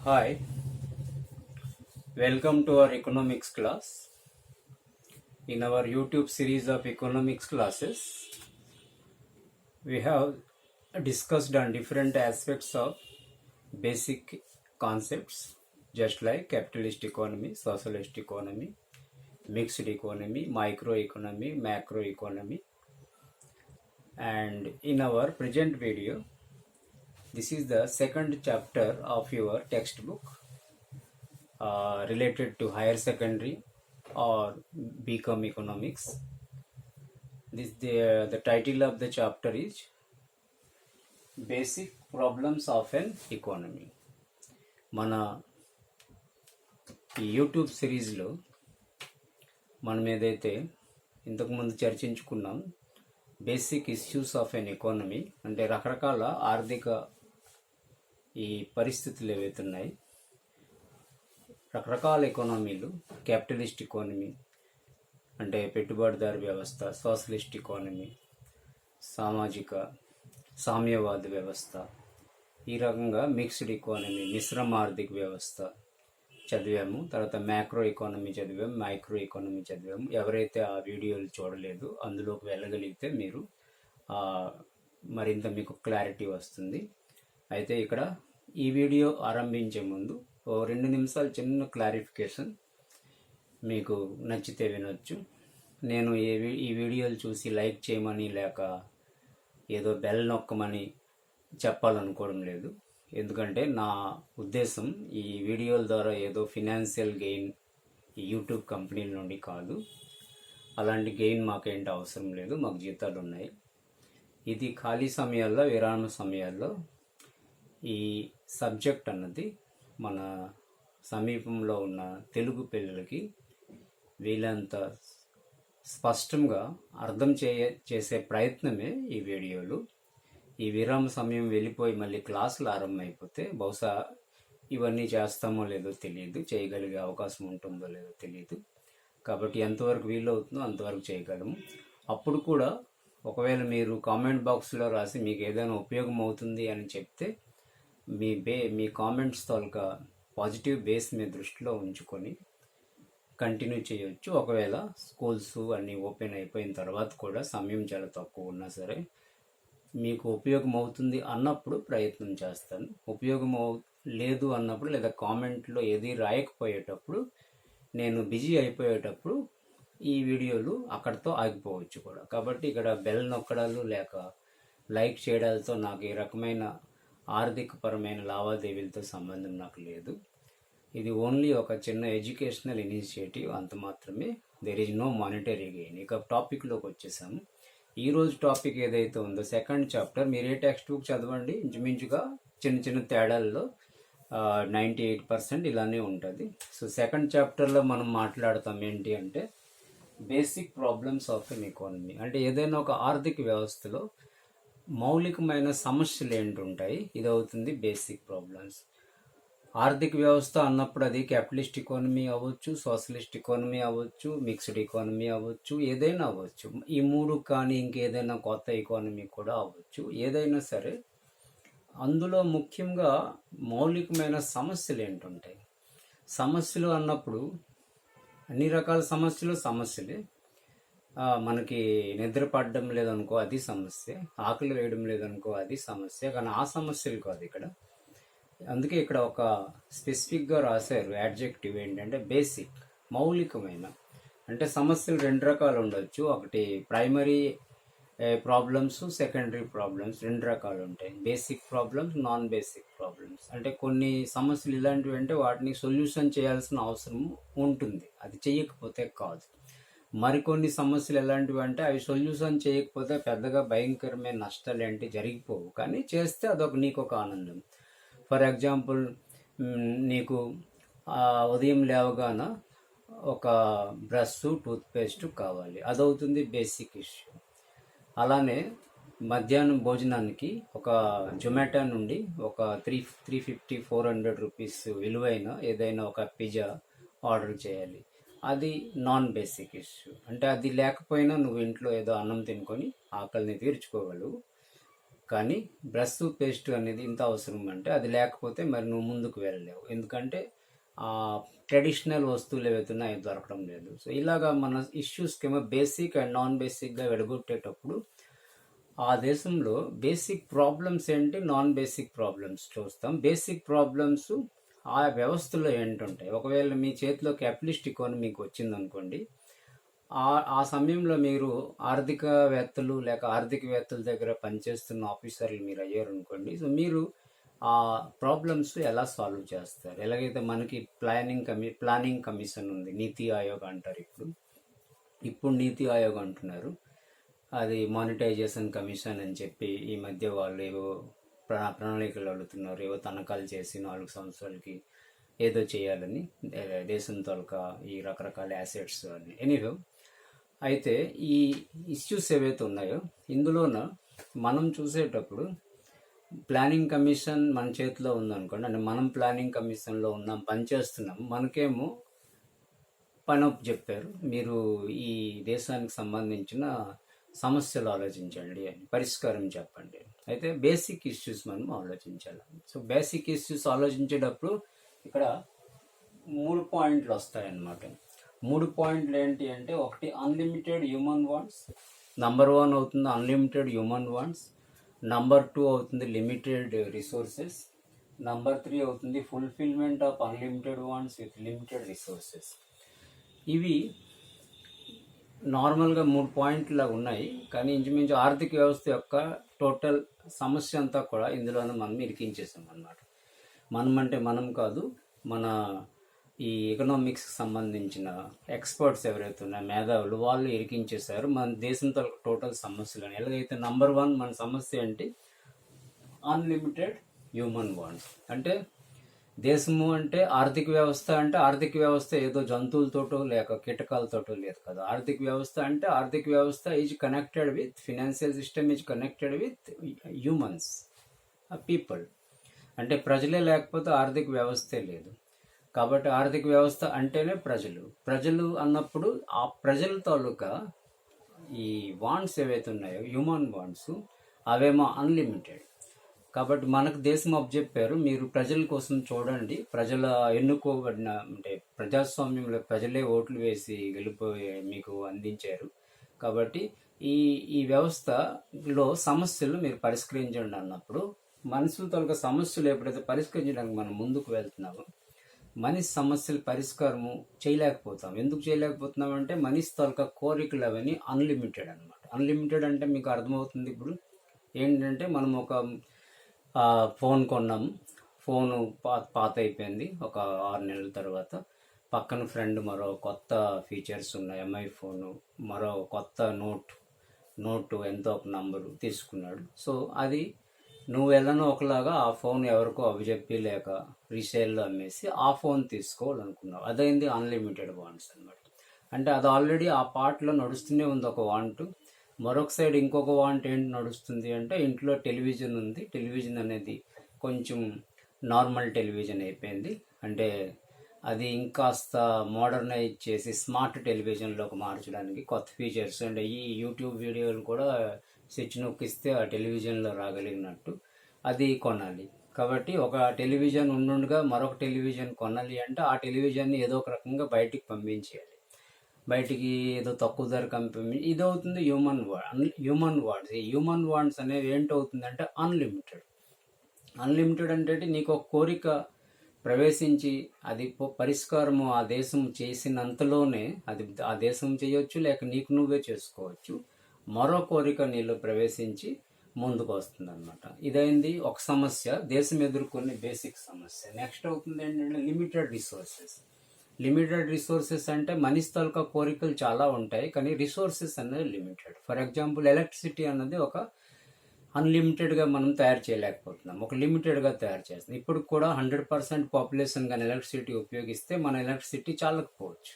Hi, welcome to our economics class. In our YouTube series of economics classes, we have discussed on different aspects of basic concepts just like capitalist economy, socialist economy, mixed economy, microeconomy, macroeconomy. And in our present video, this is the second chapter of your textbook related to higher secondary or BCom economics. The title of the chapter is Basic Problems of an Economy. మన ఈ YouTube సిరీస్లో మనం ఏదైతే ఇంతకుముందు చర్చించుకున్నాం basic issues of an economy అంటే రకరకాల ఆర్థిక ఈ పరిస్థితులు ఏవైతే ఉన్నాయి రకరకాల ఎకానమీలు క్యాపిటలిస్ట్ ఎకానమీ అంటే పెట్టుబడిదారు వ్యవస్థ, సోషలిస్ట్ ఎకానమీ, సామ్యవాద వ్యవస్థ, ఈ రకంగా మిక్స్డ్ ఎకానమీ, మిశ్రమ ఆర్థిక వ్యవస్థ చదివాము. తర్వాత మ్యాక్రో ఎకానమీ చదివాము, మైక్రో ఎకానమీ చదివాము. ఎవరైతే ఆ వీడియోలు చూడలేదు అందులోకి వెళ్ళగలిగితే మీరు మరింత మీకు క్లారిటీ వస్తుంది. అయితే ఇక్కడ ఈ వీడియో ఆరంభించే ముందు 2 నిమిషాలు చిన్న క్లారిఫికేషన్, మీకు నచ్చితే వినొచ్చు. నేను ఈ వీడియోలు చూసి లైక్ చేయమని లేక ఏదో బెల్ నొక్కమని చెప్పాలనుకోవడం లేదు. ఎందుకంటే నా ఉద్దేశం ఈ వీడియోల ద్వారా ఏదో ఫినాన్షియల్ గెయిన్ ఈ యూట్యూబ్ కంపెనీల నుండి కాదు. అలాంటి గెయిన్ మాకేంటి అవసరం లేదు, మాకు జీతాలు ఉన్నాయి. ఇది ఖాళీ సమయాల్లో, విరామ సమయాల్లో ఈ సబ్జెక్ట్ అన్నది మన సమీపంలో ఉన్న తెలుగు పిల్లలకి వీళ్ళంత స్పష్టంగా అర్థం చేసే ప్రయత్నమే ఈ వీడియోలు. ఈ విరామ సమయం వెళ్ళిపోయి మళ్ళీ క్లాసులు ఆరంభమైపోతే బహుశా ఇవన్నీ చేస్తామో లేదో తెలియదు, చేయగలిగే అవకాశం ఉంటుందో లేదో తెలియదు. కాబట్టి ఎంతవరకు వీలవుతుందో అంతవరకు చేయగలము. అప్పుడు కూడా ఒకవేళ మీరు కామెంట్ బాక్స్లో రాసి మీకు ఏదైనా ఉపయోగం అవుతుంది అని చెప్తే మీ కామెంట్స్ తాలూకా పాజిటివ్ బేస్ మీ దృష్టిలో ఉంచుకొని కంటిన్యూ చేయొచ్చు. ఒకవేళ స్కూల్స్ అన్నీ ఓపెన్ అయిపోయిన తర్వాత కూడా సమయం చాలా తక్కువ ఉన్నా సరే మీకు ఉపయోగం అవుతుంది అన్నప్పుడు ప్రయత్నం చేస్తాను. ఉపయోగం లేదు అన్నప్పుడు లేదా కామెంట్లో ఏది రాయకపోయేటప్పుడు, నేను బిజీ అయిపోయేటప్పుడు ఈ వీడియోలు అక్కడితో ఆగిపోవచ్చు కూడా. కాబట్టి ఇక్కడ బెల్ నొక్కడాలు లేక లైక్ చేయడాలతో నాకు ఈ రకమైన ఆర్థికపరమైన లావాదేవీలతో సంబంధం నాకు లేదు. ఇది ఓన్లీ ఒక చిన్న ఎడ్యుకేషనల్ ఇనిషియేటివ్, అంత మాత్రమే. There is no monetary gain. ఇక టాపిక్లోకి వచ్చేసాము. ఈరోజు టాపిక్ ఏదైతే ఉందో సెకండ్ చాప్టర్, మీరు ఏ టెక్స్ట్ బుక్ చదవండి ఇంచుమించుగా చిన్న చిన్న తేడాల్లో 98% ఇలానే ఉంటుంది. సో సెకండ్ చాప్టర్లో మనం మాట్లాడతాం ఏంటి అంటే basic problems of an economy. అంటే ఏదైనా ఒక ఆర్థిక వ్యవస్థలో మౌలికమైన సమస్యలు ఏంటుంటాయి, ఇది అవుతుంది బేసిక్ ప్రాబ్లమ్స్. ఆర్థిక వ్యవస్థ అన్నప్పుడు అది క్యాపిటలిస్ట్ ఎకానమీ అవ్వచ్చు, సోషలిస్ట్ ఎకానమీ అవ్వచ్చు, మిక్స్డ్ ఎకానమీ అవ్వచ్చు, ఏదైనా అవ్వచ్చు. ఈ మూడు కానీ ఇంకేదైనా కొత్త ఎకానమీ కూడా అవ్వచ్చు. ఏదైనా సరే అందులో ముఖ్యంగా మౌలికమైన సమస్యలు ఏంటుంటాయి. సమస్యలు అన్నప్పుడు అన్ని రకాల సమస్యలే. మనకి నిద్ర పడడం లేదనుకో అది సమస్య, ఆకలి వేయడం లేదనుకో అది సమస్య. కానీ ఆ సమస్యలు కాదు ఇక్కడ. అందుకే ఇక్కడ ఒక స్పెసిఫిక్గా రాశారు యాడ్జెక్టివ్ ఏంటంటే బేసిక్, మౌలికమైన. అంటే సమస్యలు 2 రకాలు ఉండొచ్చు. ఒకటి ప్రైమరీ ప్రాబ్లమ్స్, సెకండరీ ప్రాబ్లమ్స్ 2 రకాలు ఉంటాయి. Basic problems, non basic problems. అంటే కొన్ని సమస్యలు ఇలాంటివి అంటే వాటిని సొల్యూషన్ చేయాల్సిన అవసరం ఉంటుంది, అది చేయకపోతే కాదు. మరికొన్ని సమస్యలు ఎలాంటివి అంటే అవి సొల్యూషన్ చేయకపోతే పెద్దగా భయంకరమైన నష్టాలు ఏంటి జరిగిపోవు, కానీ చేస్తే నీకు ఒక ఆనందం. ఫర్ ఎగ్జాంపుల్, నీకు ఉదయం లేవగాన ఒక బ్రష్, టూత్పేస్ట్ కావాలి, అదవుతుంది బేసిక్ ఇష్యూ. అలానే మధ్యాహ్నం భోజనానికి ఒక జొమాటో నుండి ఒక 350-400 రూపీస్ విలువైన ఏదైనా ఒక పిజ్జా ఆర్డర్ చేయాలి, అది నాన్ బేసిక్ ఇష్యూ. అంటే అది లేకపోయినా నువ్వు ఇంట్లో ఏదో అన్నం తినుకొని ఆకలిని తీర్చుకోగలవు. కానీ బ్రష్ పేస్ట్ అనేది ఇంత అవసరం అంటే అది లేకపోతే మరి నువ్వు ముందుకు వెళ్ళలేవు. ఎందుకంటే ట్రెడిషనల్ వస్తువులు ఏవైతే ఉన్నాయో అవి దొరకడం లేదు. సో ఇలాగా మన ఇష్యూస్కి ఏమో బేసిక్ అండ్ నాన్ బేసిక్గా విడగొట్టేటప్పుడు ఆ దేశంలో బేసిక్ ప్రాబ్లమ్స్ ఏంటి, నాన్ బేసిక్ ప్రాబ్లమ్స్ చూస్తాం. బేసిక్ ప్రాబ్లమ్స్ ఆ వ్యవస్థలో ఏంటుంటాయి. ఒకవేళ మీ చేతిలో క్యాపిటలిస్ట్ ఎకానమీకి వచ్చిందనుకోండి, ఆ సమయంలో మీరు ఆర్థికవేత్తలు లేక ఆర్థికవేత్తల దగ్గర పనిచేస్తున్న ఆఫీసర్లు మీరు అయ్యారు అనుకోండి. సో మీరు ఆ ప్రాబ్లమ్స్ ఎలా సాల్వ్ చేస్తారు? ఎలాగైతే మనకి ప్లానింగ్ కమిషన్ ఉంది, నీతి ఆయోగ్ అంటారు. ఇప్పుడు నీతి ఆయోగ్ అంటున్నారు, అది మానిటైజేషన్ కమిషన్ అని చెప్పి ఈ మధ్య వాళ్ళు ఏవో ప్రణాళికలు అడుగుతున్నారు. ఏవో తనఖాలు చేసి 4 సంవత్సరాలకి ఏదో చేయాలని దేశం తొలక ఈ రకరకాల యాసెట్స్ అని. ఎనీవే, అయితే ఈ ఇష్యూస్ ఏవైతే ఉన్నాయో ఇందులోన మనం చూసేటప్పుడు ప్లానింగ్ కమిషన్ మన చేతిలో ఉందనుకోండి, అంటే మనం ప్లానింగ్ కమిషన్లో ఉన్నాం, పనిచేస్తున్నాం. మనకేమో పని చెప్పారు, మీరు ఈ దేశానికి సంబంధించిన సమస్యలు ఆలోచించండి అని, పరిష్కారం చెప్పండి. అయితే బేసిక్ ఇష్యూస్ మనం ఆలోచించాలి. సో బేసిక్ ఇష్యూస్ ఆలోచించేటప్పుడు ఇక్కడ 3 పాయింట్లు వస్తాయన్నమాట. 3 పాయింట్లు ఏంటి అంటే, ఒకటి అన్లిమిటెడ్ హ్యూమన్ వాంట్స్, నంబర్ 1 అవుతుంది అన్లిమిటెడ్ హ్యూమన్ వాంట్స్, నంబర్ 2 అవుతుంది లిమిటెడ్ రిసోర్సెస్, నంబర్ 3 అవుతుంది fulfilment of unlimited wants with limited resources. ఇవి నార్మల్గా 3 పాయింట్లు ఉన్నాయి, కానీ ఇంచుమించు ఆర్థిక వ్యవస్థ యొక్క టోటల్ సమస్య అంతా కూడా ఇందులోనే మనం ఇరికించేసాం అన్నమాట. మనం అంటే మనం కాదు, మన ఈ ఎకనామిక్స్కి సంబంధించిన ఎక్స్పర్ట్స్ ఎవరైతే ఉన్నారో మేధావులు, వాళ్ళు ఇరికించేశారు మన దేశంతో టోటల్ సమస్యలను. ఎలాగైతే నంబర్ 1 మన సమస్య ఏంటి, అన్లిమిటెడ్ హ్యూమన్ వాంట్స్. అంటే దేశము అంటే ఆర్థిక వ్యవస్థ, అంటే ఆర్థిక వ్యవస్థ ఏదో జంతువులతోటో లేక కీటకాలతోటో లేదు కదా. ఆర్థిక వ్యవస్థ అంటే ఆర్థిక వ్యవస్థ is connected with financial system, is connected with humans, people. అంటే ప్రజలే లేకపోతే ఆర్థిక వ్యవస్థే లేదు. కాబట్టి ఆర్థిక వ్యవస్థ అంటేనే ప్రజలు అన్నప్పుడు ఆ ప్రజల తాలూకా ఈ వాంట్స్ ఏవైతే ఉన్నాయో హ్యూమన్ వాంట్స్ అవేమో అన్లిమిటెడ్. కాబట్టి మనకు దేశం చెప్పారు, మీరు ప్రజల కోసం చూడండి, ప్రజల ఎన్నుకోబడిన, అంటే ప్రజాస్వామ్యంలో ప్రజలే ఓట్లు వేసి గెలిపోయి మీకు అందించారు. కాబట్టి ఈ వ్యవస్థలో సమస్యలు మీరు పరిష్కరించండి అన్నప్పుడు, మనుషుల తాలూకా సమస్యలు ఎప్పుడైతే పరిష్కరించడానికి మనం ముందుకు వెళ్తున్నామో, మనిషి సమస్యలు పరిష్కారము చేయలేకపోతాం. ఎందుకు చేయలేకపోతున్నాం అంటే మనిషి తాలూకా కోరికలు అవన్నీ అన్లిమిటెడ్ అనమాట. అన్లిమిటెడ్ అంటే మీకు అర్థమవుతుంది. ఇప్పుడు ఏంటంటే మనం ఒక ఫోన్ కొన్నాము, ఫోను పాత అయిపోయింది ఒక 6 నెలల తర్వాత. పక్కన ఫ్రెండ్ మరో కొత్త ఫీచర్స్ ఉన్న ఎంఐ ఫోను, మరో కొత్త నోటు ఎంతో ఒక నంబరు తీసుకున్నాడు. సో అది నువ్వు ఎలానో ఒకలాగా ఆ ఫోన్ ఎవరికో అప్పచెప్పి లేక రీసేల్లో అమ్మేసి ఆ ఫోన్ తీసుకోవాలనుకున్నావు. అదైంది అన్లిమిటెడ్ వాంట్స్ అనమాట. అంటే అది ఆల్రెడీ ఆ పార్ట్లో నడుస్తూనే ఉంది ఒక వాంట్. మరొక సైడ్ ఇంకొక వాంట్ ఏంటి నడుస్తుంది అంటే, ఇంట్లో టెలివిజన్ ఉంది, టెలివిజన్ అనేది కొంచెం నార్మల్ టెలివిజన్ అయిపోయింది, అంటే అది ఇంకాస్త మోడర్నైజ్ చేసి స్మార్ట్ టెలివిజన్లోకి మార్చడానికి కొత్త ఫీచర్స్, అంటే ఈ యూట్యూబ్ వీడియోలు కూడా స్విచ్ నొక్కిస్తే ఆ టెలివిజన్లో రాగలిగినట్టు అది కొనాలి. కాబట్టి ఒక టెలివిజన్ ఉండుగా మరొక టెలివిజన్ కొనాలి అంటే ఆ టెలివిజన్ని ఏదో ఒక రకంగా బయటికి పంపించేయాలి. బయటికి ఏదో తక్కువ ధర కంపెనీ, ఇది అవుతుంది హ్యూమన్ వాంట్స్. ఈ హ్యూమన్ వాంట్స్ అనేవి ఏంటవుతుందంటే అన్లిమిటెడ్ అంటే నీకు ఒక కోరిక ప్రవేశించి అది పరిష్కారము ఆ దేశం చేసినంతలోనే అది ఆ దేశం చేయొచ్చు, లేక నీకు నువ్వే చేసుకోవచ్చు. మరో కోరిక నీళ్ళు ప్రవేశించి ముందుకు వస్తుంది అనమాట. ఇదైంది ఒక సమస్య, దేశం ఎదుర్కొనే బేసిక్ సమస్య. నెక్స్ట్ అవుతుంది ఏంటంటే లిమిటెడ్ రిసోర్సెస్ అంటే మనిషి తాలూకా కోరికలు చాలా ఉంటాయి, కానీ రిసోర్సెస్ అనేది లిమిటెడ్. ఫర్ ఎగ్జాంపుల్ ఎలక్ట్రిసిటీ అన్నది ఒక అన్లిమిటెడ్గా మనం తయారు చేయలేకపోతున్నాం, ఒక లిమిటెడ్గా తయారు చేస్తున్నాం. ఇప్పుడు కూడా 100% పాపులేషన్ కానీ ఎలక్ట్రిసిటీ ఉపయోగిస్తే మన ఎలక్ట్రిసిటీ చాలకపోవచ్చు.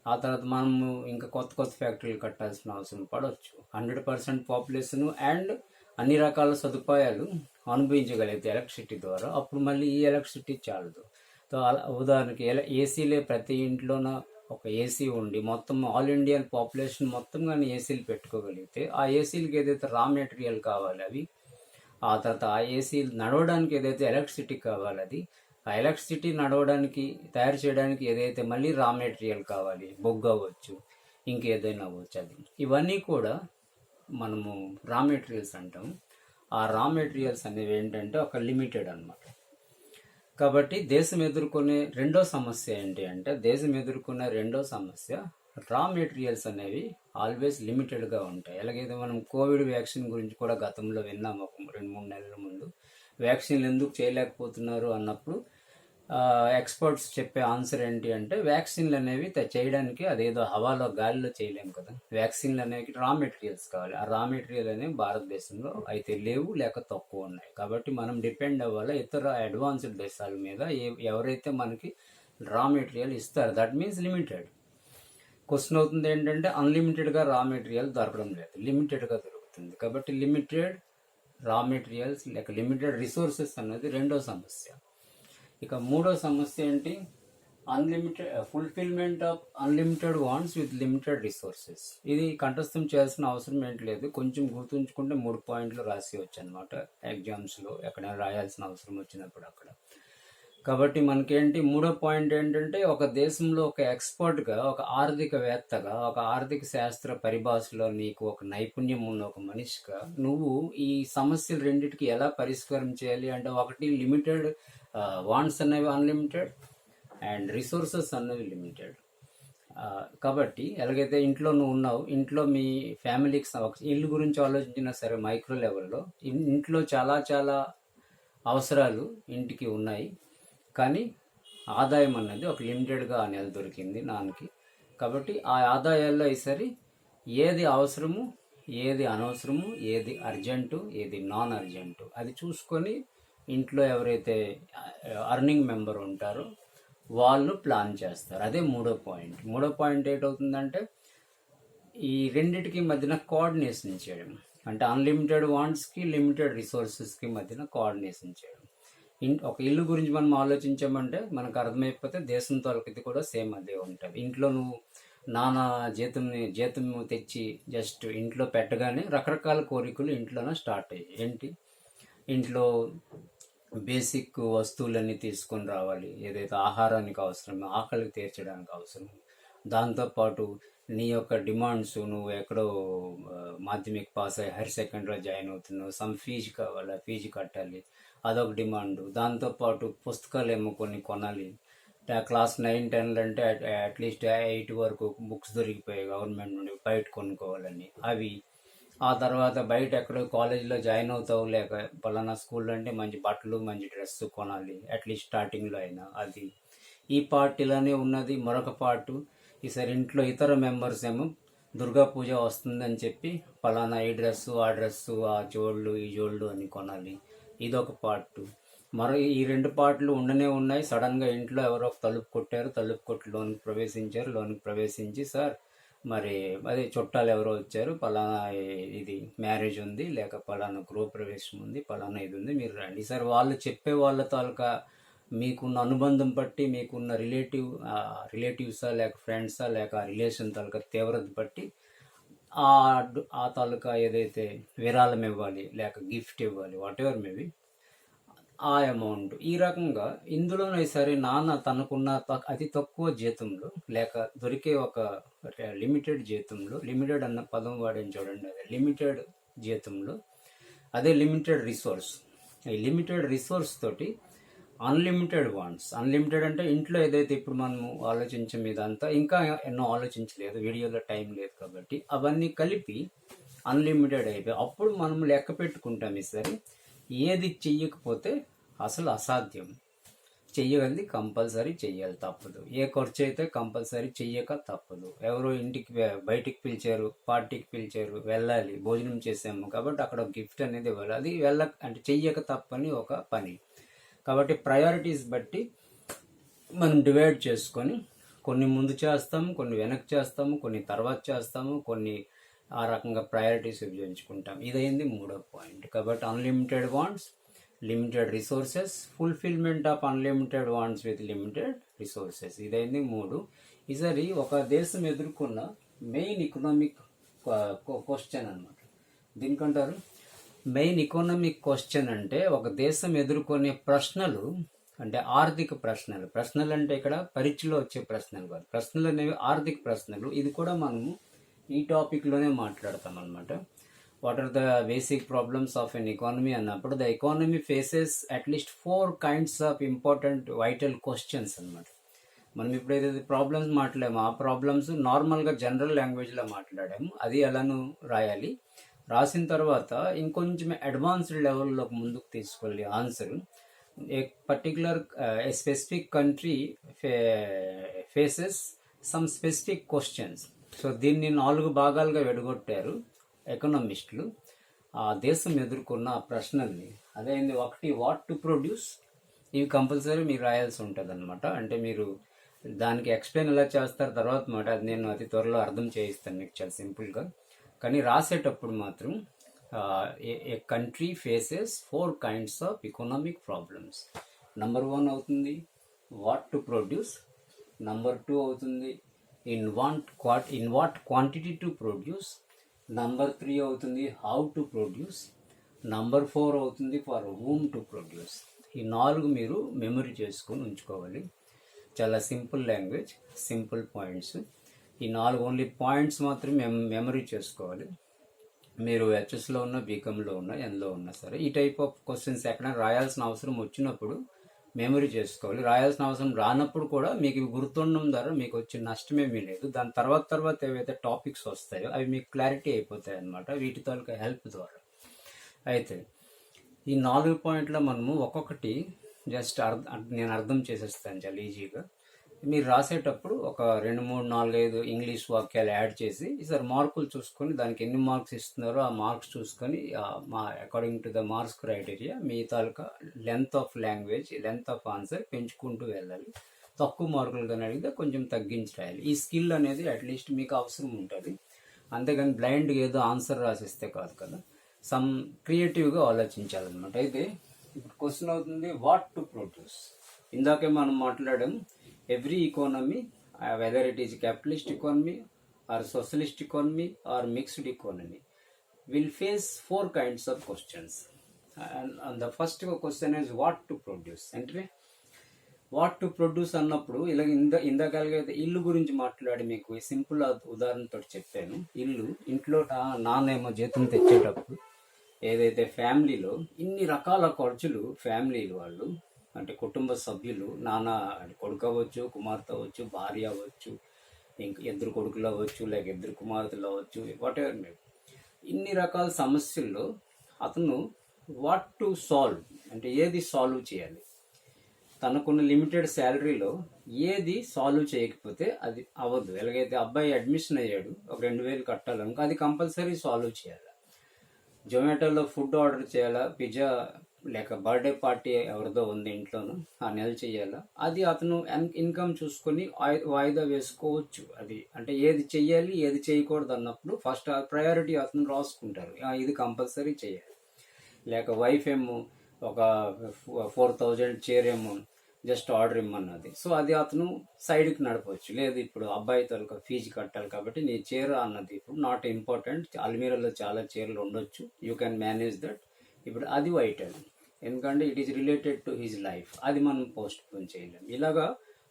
ఆ తర్వాత మనము ఇంకా కొత్త ఫ్యాక్టరీలు కట్టాల్సిన అవసరం పడవచ్చు. 100% పాపులేషన్ అండ్ అన్ని రకాల సదుపాయాలు అనుభవించగలిగితే ఎలక్ట్రిసిటీ ద్వారా, అప్పుడు మళ్ళీ ఈ ఎలక్ట్రిసిటీ చాలదు. ఉదాహరణకి ఏసీలే ప్రతి ఇంట్లోన ఒక ఏసీ ఉండి మొత్తం ఆల్ ఇండియన్ పాపులేషన్ మొత్తం కానీ ఏసీలు పెట్టుకోగలిగితే, ఆ ఏసీలకి ఏదైతే రా మెటీరియల్ కావాలి ఆ తర్వాత ఆ ఏసీ నడవడానికి ఏదైతే ఎలక్ట్రిసిటీ కావాలి అది, ఆ ఎలక్ట్రిసిటీ నడవడానికి తయారు చేయడానికి ఏదైతే మళ్ళీ రా మెటీరియల్ కావాలి, బొగ్గు అవ్వచ్చు, ఇంకేదైనా అవ్వచ్చు, అది ఇవన్నీ కూడా మనము రా మెటీరియల్స్ అంటాం. ఆ రా మెటీరియల్స్ అనేవి ఏంటంటే ఒక లిమిటెడ్ అన్నమాట. కాబట్టి దేశం ఎదుర్కొనే రెండో సమస్య ఏంటి అంటే, రా మెటీరియల్స్ అనేవి ఆల్వేస్ లిమిటెడ్గా ఉంటాయి. ఎలాగైతే మనం కోవిడ్ వ్యాక్సిన్ గురించి కూడా గతంలో విన్నాము, ఒక 2-3 నెలల ముందు. వ్యాక్సిన్లు ఎందుకు చేయలేకపోతున్నారు అన్నప్పుడు ఎక్స్పర్ట్స్ చెప్పే ఆన్సర్ ఏంటి అంటే, వ్యాక్సిన్లు అనేవి చేయడానికి అదేదో హవాలో గాలిలో చేయలేము కదా, వ్యాక్సిన్లు అనేవి రా మెటీరియల్స్ కావాలి. ఆ రా మెటీరియల్ అనేవి భారతదేశంలో అయితే లేవు, లేక తక్కువ ఉన్నాయి. కాబట్టి మనం డిపెండ్ అవ్వాలి ఇతర అడ్వాన్స్డ్ దేశాల మీద, ఎవరైతే మనకి రా మెటీరియల్ ఇస్తారు. That means limited. క్వశ్చన్ అవుతుంది ఏంటంటే, అన్లిమిటెడ్గా రా మెటీరియల్ దొరకడం లేదు, లిమిటెడ్గా దొరుకుతుంది. కాబట్టి లిమిటెడ్ రా మెటీరియల్స్ లేక లిమిటెడ్ రిసోర్సెస్ అన్నది రెండో సమస్య. ఇక మూడో సమస్య ఏంటి, fulfilment of unlimited wants with limited resources. ఇది కంఠస్థం చేయాల్సిన అవసరం ఏంటి లేదు, కొంచెం గుర్తుంచుకుంటే 3 పాయింట్లు రాసేయచ్చు అనమాట ఎగ్జామ్స్లో, ఎక్కడైనా రాయాల్సిన అవసరం వచ్చినప్పుడు అక్కడ. కాబట్టి మనకేంటి, మూడో పాయింట్ ఏంటంటే, ఒక దేశంలో ఒక ఎక్స్పర్ట్గా, ఒక ఆర్థికవేత్తగా, ఒక ఆర్థిక శాస్త్ర పరిభాషలో నీకు ఒక నైపుణ్యం ఉన్న ఒక మనిషిగా నువ్వు ఈ సమస్యలు రెండింటికి ఎలా పరిష్కారం చేయాలి అంటే, ఒకటి లిమిటెడ్ వాంట్స్ అనేవి అన్లిమిటెడ్ అండ్ రిసోర్సెస్ అనేవి లిమిటెడ్. కాబట్టి ఎలాగైతే ఇంట్లో నువ్వు ఉన్నావు, ఇంట్లో మీ ఫ్యామిలీకి ఇల్లు గురించి ఆలోచించినా సరే మైక్రో లెవెల్లో ఇంట్లో చాలా చాలా అవసరాలు ఇంటికి ఉన్నాయి, కానీ ఆదాయం అన్నది ఒక లిమిటెడ్గా ఆ నెల దొరికింది నాన్నకి. కాబట్టి ఆ ఆదాయాల్లో ఈసారి ఏది అవసరము, ఏది అనవసరము, ఏది అర్జెంటు, ఏది నాన్ అర్జెంటు, అది చూసుకొని ఇంట్లో ఎవరైతే అర్నింగ్ మెంబర్ ఉంటారో వాళ్ళు ప్లాన్ చేస్తారు. అదే మూడో పాయింట్ ఏంటవుతుందంటే, ఈ రెండిటికి మధ్యన కోఆర్డినేషన్ చేయడం. అంటే అన్లిమిటెడ్ వాంట్స్కి లిమిటెడ్ రిసోర్సెస్కి మధ్యన కోఆర్డినేషన్ చేయడం. ఒక ఇల్లు గురించి మనం ఆలోచించామంటే మనకు అర్థమైపోతే దేశం తొలకిది కూడా సేమ్ అదే ఉంటుంది. ఇంట్లో నువ్వు నానా జీతం తెచ్చి జస్ట్ ఇంట్లో పెట్టగానే రకరకాల కోరికలు ఇంట్లోనే స్టార్ట్ అయ్యాయి. ఏంటి, ఇంట్లో బేసిక్ వస్తువులన్నీ తీసుకొని రావాలి, ఏదైతే ఆహారానికి అవసరమో, ఆకలికి తీర్చడానికి అవసరం. దాంతోపాటు నీ యొక్క డిమాండ్స్, నువ్వు ఎక్కడో మాధ్యమిక పాస్ అయ్యి హైయర్ సెకండరీలో జాయిన్ అవుతున్నావు, సమ్ ఫీజు కావాలి, ఫీజు కట్టాలి, అదొక డిమాండ్. దాంతోపాటు పుస్తకాలు ఏమో కొన్ని కొనాలి. క్లాస్ 9-10 అంటే అట్లీస్ట్ 8 వరకు బుక్స్ దొరికిపోయాయి గవర్నమెంట్ నుండి, బయట కొనుక్కోవాలని అవి. ఆ తర్వాత బయట ఎక్కడో కాలేజీలో జాయిన్ అవుతావు, లేక పలానా స్కూల్లో అంటే మంచి బట్టలు మంచి డ్రెస్ కొనాలి, అట్లీస్ట్ స్టార్టింగ్లో అయినా. అది ఈ పార్ట్ ఇలానే ఉన్నది. మరొక పార్టు, ఈసారి ఇంట్లో ఇతర మెంబర్స్ ఏమో దుర్గా పూజ వస్తుందని చెప్పి పలానా ఈ డ్రెస్సు, ఆ డ్రెస్సు, ఆ జోళ్ళు, ఈ జోళ్ళు అని కొనాలి. ఇదొక పార్టు. ఈ 2 పార్ట్లు ఉండనే ఉన్నాయి. సడన్గా ఇంట్లో ఎవరో తలుపు కొట్టారు, తలుపు కొట్టి లోనికి ప్రవేశించి సార్ మరి అదే చుట్టాలు ఎవరో వచ్చారు, పలానా ఇది మ్యారేజ్ ఉంది, లేక పలానా గృహప్రవేశం ఉంది, పలానా ఇది ఉంది, మీరు రండి సార్. వాళ్ళు చెప్పే వాళ్ళ తాలూకా మీకున్న అనుబంధం బట్టి, మీకున్న రిలేటివ్సా లేక ఫ్రెండ్సా లేక ఆ రిలేషన్ తాలూకా తీవ్రత బట్టి ఆ తాలూకా ఏదైతే విరాళం ఇవ్వాలి లేక గిఫ్ట్ ఇవ్వాలి, వాట్ ఎవర్ మేబీ, ఆ అమౌంట్. ఈ రకంగా ఇందులోనే సరే నాన్న తనకున్న అతి తక్కువ జీతంలో లేక దొరికే ఒక లిమిటెడ్ జీతంలో, లిమిటెడ్ అన్న పదం వాడని చూడండి, అదే లిమిటెడ్ జీతంలో, అదే లిమిటెడ్ రిసోర్స్. ఈ లిమిటెడ్ రిసోర్స్ తోటి అన్లిమిటెడ్ వాంట్స్. అన్లిమిటెడ్ అంటే ఇంట్లో ఏదైతే ఇప్పుడు మనము ఆలోచించే ఇదంతా ఇంకా ఎన్నో ఆలోచించలేదు, వీడియోలో టైం లేదు కాబట్టి అవన్నీ కలిపి అన్లిమిటెడ్ అయిపోయి అప్పుడు మనం లెక్క పెట్టుకుంటాం ఈసారి ఏది చెయ్యకపోతే అసలు అసాధ్యం, చెయ్యగలిది కంపల్సరీ చెయ్యాలి, తప్పదు. ఏ ఖర్చు అయితే కంపల్సరీ చెయ్యక తప్పదు. ఎవరో ఇంటికి బయటికి పిలిచారు, పార్టీకి పిలిచారు, వెళ్ళాలి, భోజనం చేసాము కాబట్టి అక్కడ గిఫ్ట్ అనేది ఇవ్వాలి, అది అంటే చెయ్యక తప్పని ఒక పని. కాబట్టి ప్రయారిటీస్ బట్టి మనం డివైడ్ చేసుకొని కొన్ని ముందు చేస్తాము, కొన్ని వెనక్కి చేస్తాము, కొన్ని తర్వాత చేస్తాము, కొన్ని ఆ రకంగా ప్రయారిటీస్ విభజించుకుంటాం. ఇదైంది మూడో పాయింట్. కాబట్టి unlimited wants, limited resources, fulfilment of unlimited wants with limited resources, ఇదైంది 3. ఈసారి ఒక దేశం ఎదుర్కొన్న మెయిన్ ఎకనామిక్ క్వశ్చన్ అన్నమాట. దీనికంటారు మెయిన్ ఎకనామిక్ క్వశ్చన్ అంటే ఒక దేశం ఎదుర్కొనే ప్రశ్నలు, అంటే ఆర్థిక ప్రశ్నలు. ప్రశ్నలు అంటే ఇక్కడ పరీక్షలో వచ్చే ప్రశ్నలు కాదు, ప్రశ్నలు అనేవి ఆర్థిక ప్రశ్నలు. ఇది కూడా మనము ఈ టాపిక్లోనే మాట్లాడతాం అనమాట. What are the basic problems of an economy అన్నప్పుడు the economy faces at least 4 kinds of important vital questions అనమాట. మనం ఇప్పుడు ఏదైతే ప్రాబ్లమ్స్ మాట్లాడామో ఆ ప్రాబ్లమ్స్ నార్మల్గా జనరల్ లాంగ్వేజ్లో మాట్లాడాము. అది ఎలాను రాయాలి, రాసిన తర్వాత ఇంకొంచెం అడ్వాన్స్డ్ లెవెల్లోకి ముందుకు తీసుకోవాలి answer. A particular a specific country faces some specific questions. So దీన్ని 4 భాగాలుగా విడగొట్టారు ఎకనామిస్టులు. ఆ దేశం ఎదుర్కొన్న ఆ ప్రశ్నల్ని అదేంది, ఒకటి వాట్ టు ప్రొడ్యూస్, ఇవి కంపల్సరీ మీరు రాయాల్సి ఉంటుంది అనమాట. అంటే మీరు దానికి ఎక్స్ప్లెయిన్ ఎలా చేస్తారు తర్వాత మాట, అది నేను అతి త్వరలో అర్థం చేయిస్తాను మీకు చాలా సింపుల్గా. కానీ రాసేటప్పుడు మాత్రం a country faces 4 kinds of economic problems. Number 1 అవుతుంది వాట్ టు ప్రొడ్యూస్, నంబర్ 2 అవుతుంది in what quantity to produce, number 3 అవుతుంది హౌ టు ప్రొడ్యూస్, నంబర్ 4 అవుతుంది ఫర్ హూమ్ టు ప్రొడ్యూస్. ఈ 4 మీరు మెమరీ చేసుకొని ఉంచుకోవాలి. చాలా సింపుల్ లాంగ్వేజ్, సింపుల్ పాయింట్స్. ఈ 4 ఓన్లీ పాయింట్స్ మాత్రం మెమరీ చేసుకోవాలి. మీరు హెచ్ఎస్లో ఉన్న, బీకామ్లో ఉన్న, ఎన్లో ఉన్నా సరే ఈ టైప్ ఆఫ్ క్వశ్చన్స్ ఎక్కడైనా రాయాల్సిన అవసరం వచ్చినప్పుడు మెమరీ చేసుకోవాలి. రాయాల్సిన అవసరం రానప్పుడు కూడా మీకు ఇవి గుర్తుండడం ద్వారా మీకు వచ్చే నష్టమేమీ లేదు. దాని తర్వాత ఏవైతే టాపిక్స్ వస్తాయో అవి మీకు క్లారిటీ అయిపోతాయి అన్నమాట వీటి తాలూకా హెల్ప్ ద్వారా. అయితే ఈ 4 పాయింట్లో మనము ఒక్కొక్కటి జస్ట్ నేను అర్థం చేసేస్తాను చాలా ఈజీగా. మీరు రాసేటప్పుడు ఒక 2, 3, 4, 5 ఇంగ్లీష్ వాక్యాలు యాడ్ చేసి ఈసారి మార్కులు చూసుకొని దానికి ఎన్ని మార్క్స్ ఇస్తున్నారో ఆ మార్క్స్ చూసుకొని according to the marks criteria me taluka length of language, length of answer పెంచుకుంటూ వెళ్ళాలి. తక్కువ మార్కులు కానీ అడిగితే కొంచెం తగ్గించి రాయాలి. ఈ స్కిల్ అనేది అట్లీస్ట్ మీకు అవసరం ఉంటుంది. అంతేగాని బ్లైండ్గా ఏదో ఆన్సర్ రాసిస్తే కాదు కదా, సమ్ క్రియేటివ్గా ఆలోచించాలన్నమాట. అయితే ఇప్పుడు క్వశ్చన్ అవుతుంది వాట్ టు ప్రొడ్యూస్. ఇందాకే మనం మాట్లాడాం every economy, whether it is capitalist economy or socialist economy or mixed economy, will face 4 kinds of questions. And the first question is what to produce. అంటే what to produce అన్నప్పుడు ఇలా ఇందాకైతే ఇల్లు గురించి మాట్లాడి మీకు సింపుల్ ఉదాహరణతో చెప్పాను. ఇంట్లో నాన్నేమో జీతం తెచ్చేటప్పుడు ఏదైతే ఫ్యామిలీలో ఇన్ని రకాల ఖర్చులు ఫ్యామిలీలు వాళ్ళు, అంటే కుటుంబ సభ్యులు, నాన్న కొడుకు అవ్వచ్చు, కుమార్తె అవ్వచ్చు, భార్య అవ్వచ్చు, ఇంక 2 కొడుకులు అవ్వచ్చు, లేక 2 కుమార్తెలు అవ్వచ్చు, వాట్ ఎవర్ మీరు, ఇన్ని రకాల సమస్యల్లో అతను వాట్ టు సాల్వ్ అంటే ఏది సాల్వ్ చేయాలి, తనకున్న లిమిటెడ్ శాలరీలో ఏది సాల్వ్ చేయకపోతే అది అవ్వదు. ఎలాగైతే అబ్బాయి అడ్మిషన్ అయ్యాడు, ఒక 2,000 కట్టాలనుకో అది కంపల్సరీ సాల్వ్ చేయాలి. జొమాటోలో ఫుడ్ ఆర్డర్ చేయాలా, పిజ్జా లేక బర్త్డే పార్టీ ఎవరిదో ఉంది ఇంట్లోనూ ఆ నెల చేయాలా, అది అతను ఇన్కమ్ చూసుకొని వాయిదా వేసుకోవచ్చు. అది అంటే ఏది చెయ్యాలి ఏది చేయకూడదు అన్నప్పుడు ఫస్ట్ ప్రయారిటీ అతను రాసుకుంటారు, ఇది కంపల్సరీ చేయాలి. లేక వైఫ్ ఏమో ఒక 4,000 చైర్ ఏమో జస్ట్ ఆర్డర్ ఇమ్మన్నది, సో అది అతను సైడ్కి నడపవచ్చు. లేదు ఇప్పుడు అబ్బాయి తరక ఫీజు కట్టాలి కాబట్టి నీ చైర్ అన్నది ఇప్పుడు నాట్ ఇంపార్టెంట్, అల్మీరాలో చాలా చైర్లు ఉండొచ్చు, యూ క్యాన్ మేనేజ్ దట్, ఇప్పుడు అది వైటల్, ఎందుకంటే it is related to his life, అది మనం పోస్ట్ పోన్ చేయలేము. ఇలాగా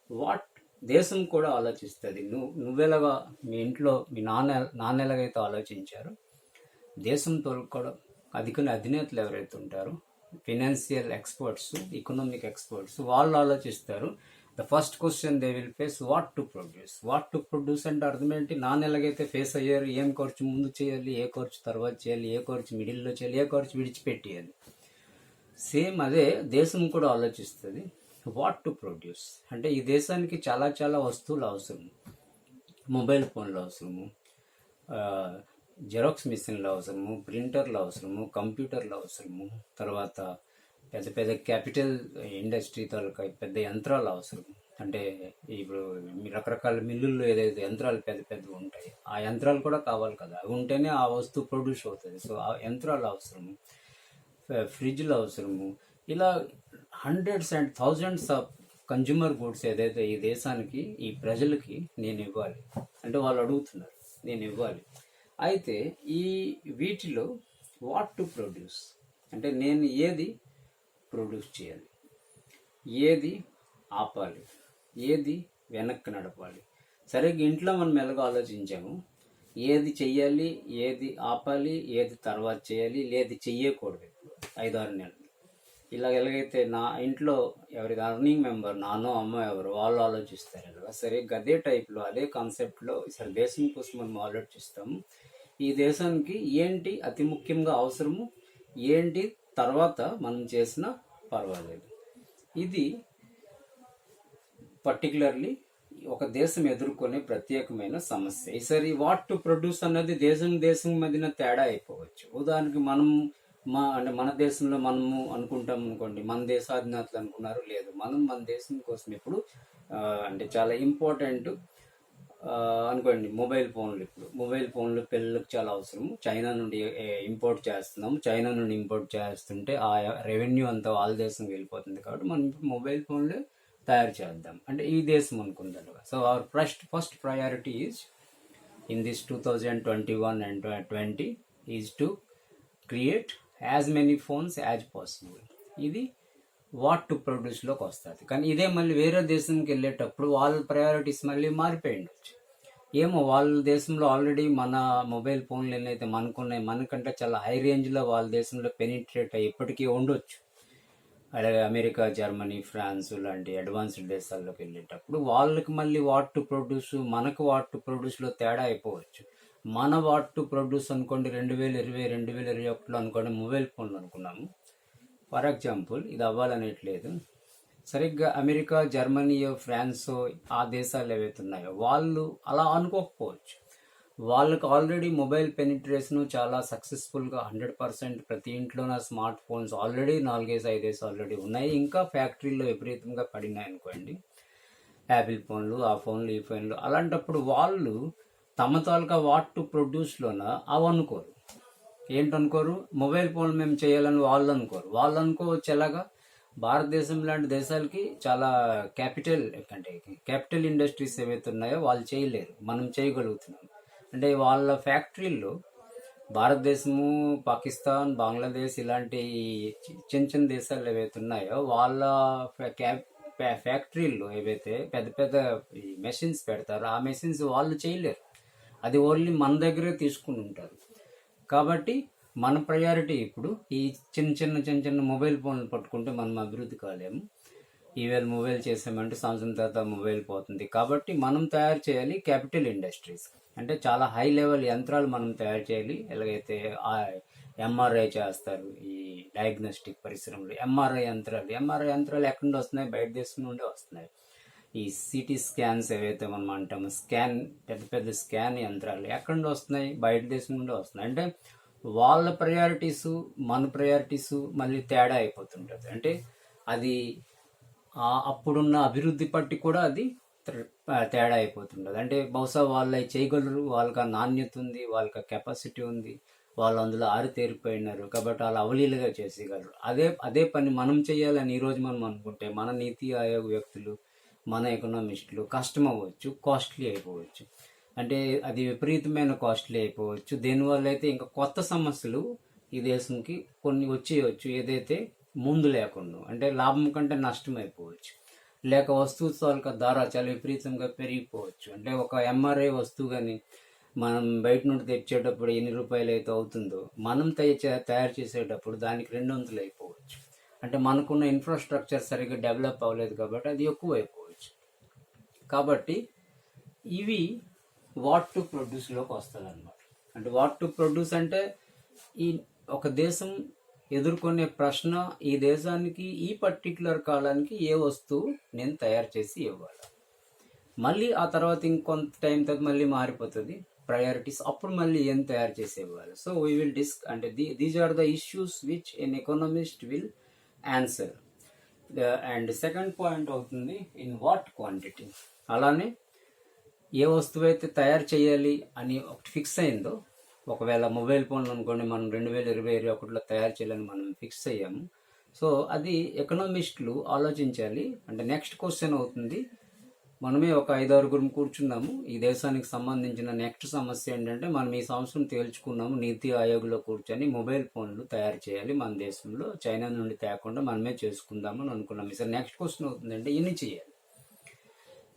వాట్ దేశం కూడా ఆలోచిస్తుంది. నువ్వెలాగా మీ ఇంట్లో మీ నాన్న ఎలాగైతే ఆలోచించారో దేశంతో కూడా అధినేతలు ఎవరైతే ఉంటారో ఫినాన్షియల్ ఎక్స్పర్ట్స్, ఎకనామిక్ ఎక్స్పర్ట్స్, వాళ్ళు ఆలోచిస్తారు. The first question they will face what to produce. What to produce అంటే అర్థం ఏంటి, నాన్న ఎలాగైతే ఫేస్ అయ్యారు, ఏం ఖర్చు ముందు చేయాలి, ఏ ఖర్చు తర్వాత చేయాలి, ఏ ఖర్చు మిడిల్లో చేయాలి, ఏ ఖర్చు విడిచిపెట్టేయాలి. సేమ్ అదే దేశం కూడా ఆలోచిస్తుంది. వాట్ టు ప్రొడ్యూస్ అంటే ఈ దేశానికి చాలా చాలా వస్తువులు అవసరం, మొబైల్ ఫోన్లు అవసరము, జెరాక్స్ మిషన్లు అవసరము, ప్రింటర్లు అవసరము, కంప్యూటర్లు అవసరము, తర్వాత పెద్ద పెద్ద క్యాపిటల్ ఇండస్ట్రీ తాలూకా పెద్ద యంత్రాలు అవసరం. అంటే ఇప్పుడు రకరకాల మిల్లుల్లో ఏదైతే యంత్రాలు పెద్ద పెద్దవి ఉంటాయి ఆ యంత్రాలు కూడా కావాలి కదా, అవి ఉంటేనే ఆ వస్తువు ప్రొడ్యూస్ అవుతుంది. సో ఆ యంత్రాలు అవసరము, ఫ్రిడ్జ్లు అవసరము, ఇలా hundreds and thousands of consumer goods ఏదైతే ఈ దేశానికి, ఈ ప్రజలకి నేను ఇవ్వాలి అంటే వాళ్ళు అడుగుతున్నారు నేను ఇవ్వాలి. అయితే వీటిలో వాట్ టు ప్రొడ్యూస్ అంటే నేను ఏది ప్రొడ్యూస్ చేయాలి, ఏది ఆపాలి, ఏది వెనక్కి నడపాలి. సరిగ్గా ఇంట్లో మనం ఎలాగో ఆలోచించాము, ఏది చెయ్యాలి, ఏది ఆపాలి, ఏది తర్వాత చేయాలి, ఏది చెయ్యకూడదు. ఇప్పుడు 5-6 నెలలు ఇలా ఎలాగైతే నా ఇంట్లో ఎవరి అర్నింగ్ మెంబర్ నాన్నో అమ్మో ఎవరు వాళ్ళు ఆలోచిస్తారు కదా, సరే అదే టైప్లో అదే కాన్సెప్ట్లో సరే దేశం కోసం మనం ఆలోచిస్తాము. ఈ దేశానికి ఏంటి అతి ముఖ్యంగా అవసరము, ఏంటి తర్వాత మనం చేసినా పర్వాలేదు. ఇది పర్టికులర్లీ ఒక దేశం ఎదుర్కొనే ప్రత్యేకమైన సమస్య. ఈసారి వాట్ టు ప్రొడ్యూస్ అన్నది దేశం మధ్యన తేడా అయిపోవచ్చు. ఉదాహరణకి మనం అంటే మన దేశంలో మనము అనుకుంటాం అనుకోండి, మన దేశాధినేతలు అనుకున్నారు, లేదు మనం మన దేశం కోసం ఇప్పుడు అంటే చాలా ఇంపార్టెంట్ అనుకోండి మొబైల్ ఫోన్లు. ఇప్పుడు మొబైల్ ఫోన్లు పిల్లలకు చాలా అవసరం. చైనా నుండి ఇంపోర్ట్ చేస్తున్నాము, చైనా నుండి ఇంపోర్ట్ చేస్తుంటే ఆ రెవెన్యూ అంతా వాళ్ళ దేశంకి వెళ్ళిపోతుంది. కాబట్టి మనం ఇప్పుడు మొబైల్ ఫోన్లు తయారు చేద్దాం అంటే ఈ దేశం అనుకుందాం. So our first priority is in this 2021 and 20 is to create as many phones as possible. ఇది వాట్ టు ప్రొడ్యూస్లోకి వస్తుంది. కానీ ఇదే మళ్ళీ వేరే దేశంకి వెళ్ళేటప్పుడు వాళ్ళ ప్రయారిటీస్ మళ్ళీ మారిపోయి ఉండొచ్చు. ఏమో వాళ్ళ దేశంలో ఆల్రెడీ మన మొబైల్ ఫోన్లు ఏదైతే మనకున్నాయి మనకంటే చాలా హై రేంజ్లో వాళ్ళ దేశంలో పెనిట్రేట్ అయ్యి ఇప్పటికీ ఉండొచ్చు. అలాగే అమెరికా, జర్మనీ, ఫ్రాన్స్ లాంటి అడ్వాన్స్డ్ దేశాల్లోకి వెళ్ళేటప్పుడు వాళ్ళకి మళ్ళీ వాట్ టు ప్రొడ్యూస్ మనకు వాట్ టు ప్రొడ్యూస్లో తేడా అయిపోవచ్చు. మన వాట్ టు ప్రొడ్యూస్ అనుకోండి 2020, 2021 అనుకోండి మొబైల్ ఫోన్లు అనుకున్నాము. ఫర్ ఎగ్జాంపుల్ ఇది అవ్వాలనేట్లేదు. సరిగ్గా అమెరికా, జర్మనీ, ఫ్రాన్స్ ఆ దేశాలు ఏవైతే ఉన్నాయో వాళ్ళు అలా అనుకోకపోవచ్చు. వాళ్ళకి ఆల్రెడీ మొబైల్ పెనిట్రేషన్ చాలా సక్సెస్ఫుల్గా 100% ప్రతి ఇంట్లోన స్మార్ట్ ఫోన్స్ ఆల్రెడీ 4-5 ఆల్రెడీ ఉన్నాయి. ఇంకా ఫ్యాక్టరీలో విపరీతంగా పడినాయి అనుకోండి, యాపిల్ ఫోన్లు, ఆ ఫోన్లు, ఈ ఫోన్లు. అలాంటప్పుడు వాళ్ళు తమ తాలూకా వాట్ టు ప్రొడ్యూస్లోన అవి అనుకోరు. ఏంటనుకోరు, మొబైల్ ఫోన్లు మేము చేయాలని వాళ్ళు అనుకోరు. వాళ్ళు అనుకోవచ్చు ఎలాగా, భారతదేశం లాంటి దేశాలకి చాలా క్యాపిటల్ ఇండస్ట్రీస్ ఏవైతే ఉన్నాయో వాళ్ళు చేయలేరు, మనం చేయగలుగుతున్నాం. అంటే వాళ్ళ ఫ్యాక్టరీల్లో భారతదేశము, పాకిస్తాన్, బంగ్లాదేశ్ ఇలాంటి చిన్న దేశాలు ఏవైతే ఉన్నాయో వాళ్ళ ఫ్యాక్టరీల్లో ఏవైతే పెద్ద పెద్ద మెషిన్స్ పెడతారో ఆ మెషిన్స్ వాళ్ళు చేయలేరు. అది ఓన్లీ మన దగ్గరే తీసుకుని ఉంటారు. కాబట్టి మన ప్రయారిటీ ఇప్పుడు ఈ చిన్న మొబైల్ ఫోన్లు పట్టుకుంటే మనం అభివృద్ధి కాలేము. ఈవేళ మొబైల్ చేసామంటే సంవత్సరం తర్వాత మొబైల్ పోతుంది. కాబట్టి మనం తయారు చేయాలి క్యాపిటల్ ఇండస్ట్రీస్, అంటే చాలా హై లెవెల్ యంత్రాలు మనం తయారు చేయాలి. ఎలాగైతే ఎంఆర్ఐ చేస్తారు ఈ డయాగ్నోస్టిక్ పరిశ్రమలు, ఎంఆర్ఐ యంత్రాలు ఎక్కడి నుండి వస్తున్నాయి, బయట దేశం నుండి వస్తున్నాయి. ఈ సిటీ స్కాన్స్ ఏవైతే మనం అంటాము, పెద్ద స్కాన్ యంత్రాలు ఎక్కడి నుండి వస్తున్నాయి, బయట దేశం నుండి వస్తున్నాయి. అంటే వాళ్ళ ప్రయారిటీస్ మన ప్రయారిటీస్ మళ్ళీ తేడా అయిపోతుంటుంది. అంటే అది అప్పుడున్న అభివృద్ధి పట్టి కూడా అది తేడా అయిపోతుంటుంది. అంటే బహుశా వాళ్ళు చేయగలరు, వాళ్ళకి నాణ్యత ఉంది, వాళ్ళకి కెపాసిటీ ఉంది, వాళ్ళు అందులో ఆరితేరిపోయినారు కాబట్టి వాళ్ళు అవలీలుగా చేసేయగలరు. అదే పని మనం చేయాలని ఈరోజు మనం అనుకుంటే మన నీతి ఆయోగ్ వ్యక్తులు, మన ఎకనామిస్టులు కష్టం అవ్వచ్చు, కాస్ట్లీ అయిపోవచ్చు. అంటే అది విపరీతమైన కాస్ట్లీ అయిపోవచ్చు. దీనివల్ల అయితే ఇంకా కొత్త సమస్యలు ఈ దేశంకి కొన్ని వచ్చేయచ్చు, ఏదైతే ముందు లేకుండా. అంటే లాభం కంటే నష్టం అయిపోవచ్చు, లేక వస్తువు తాలూకా ధర చాలా విపరీతంగా పెరిగిపోవచ్చు. అంటే ఒక ఎంఆర్ఐ వస్తువు కానీ మనం బయట నుండి తెచ్చేటప్పుడు ఎన్ని రూపాయలు అయితే అవుతుందో మనం తయారు చేసేటప్పుడు దానికి 200 అయిపోవచ్చు. అంటే మనకున్న ఇన్ఫ్రాస్ట్రక్చర్ సరిగ్గా డెవలప్ అవ్వలేదు కాబట్టి అది ఎక్కువ అయిపోవచ్చు. కాబట్టి ఇవి వాట్ టు ప్రొడ్యూస్లోకి వస్తుంది అన్నమాట. అంటే వాట్ టు ప్రొడ్యూస్ అంటే ఈ ఒక దేశం ఎదుర్కొనే ప్రశ్న, ఈ దేశానికి ఈ పర్టిక్యులర్ కాలానికి ఏ వస్తువు నేను తయారు చేసి ఇవ్వాలి. మళ్ళీ ఆ తర్వాత ఇంకొంత టైం తర్వాత మళ్ళీ మారిపోతుంది ప్రయారిటీస్, అప్పుడు మళ్ళీ ఏం తయారు చేసి ఇవ్వాలి. సో వీ విల్ అంటే these are the issues which an economist will answer. And second point అవుతుంది ఇన్ వాట్ క్వాంటిటీ. అలానే ఏ వస్తువు అయితే తయారు చేయాలి అని ఒకటి ఫిక్స్ అయిందో, ఒకవేళ మొబైల్ ఫోన్లు అనుకోండి మనం 2020-2021లో తయారు చేయాలని మనం ఫిక్స్ అయ్యాము. సో అది ఎకనామిస్టులు ఆలోచించాలి. అంటే నెక్స్ట్ క్వశ్చన్ అవుతుంది, మనమే ఒక 5-6 కూర్చున్నాము. ఈ దేశానికి సంబంధించిన నెక్స్ట్ సమస్య ఏంటంటే మనం ఈ సంవత్సరం తేల్చుకున్నాము, నీతి ఆయోగ్లో కూర్చొని మొబైల్ ఫోన్లు తయారు చేయాలి మన దేశంలో, చైనా నుండి తేకుండా మనమే చేసుకుందాము అని అనుకున్నాం. సార్ నెక్స్ట్ క్వశ్చన్ అవుతుందంటే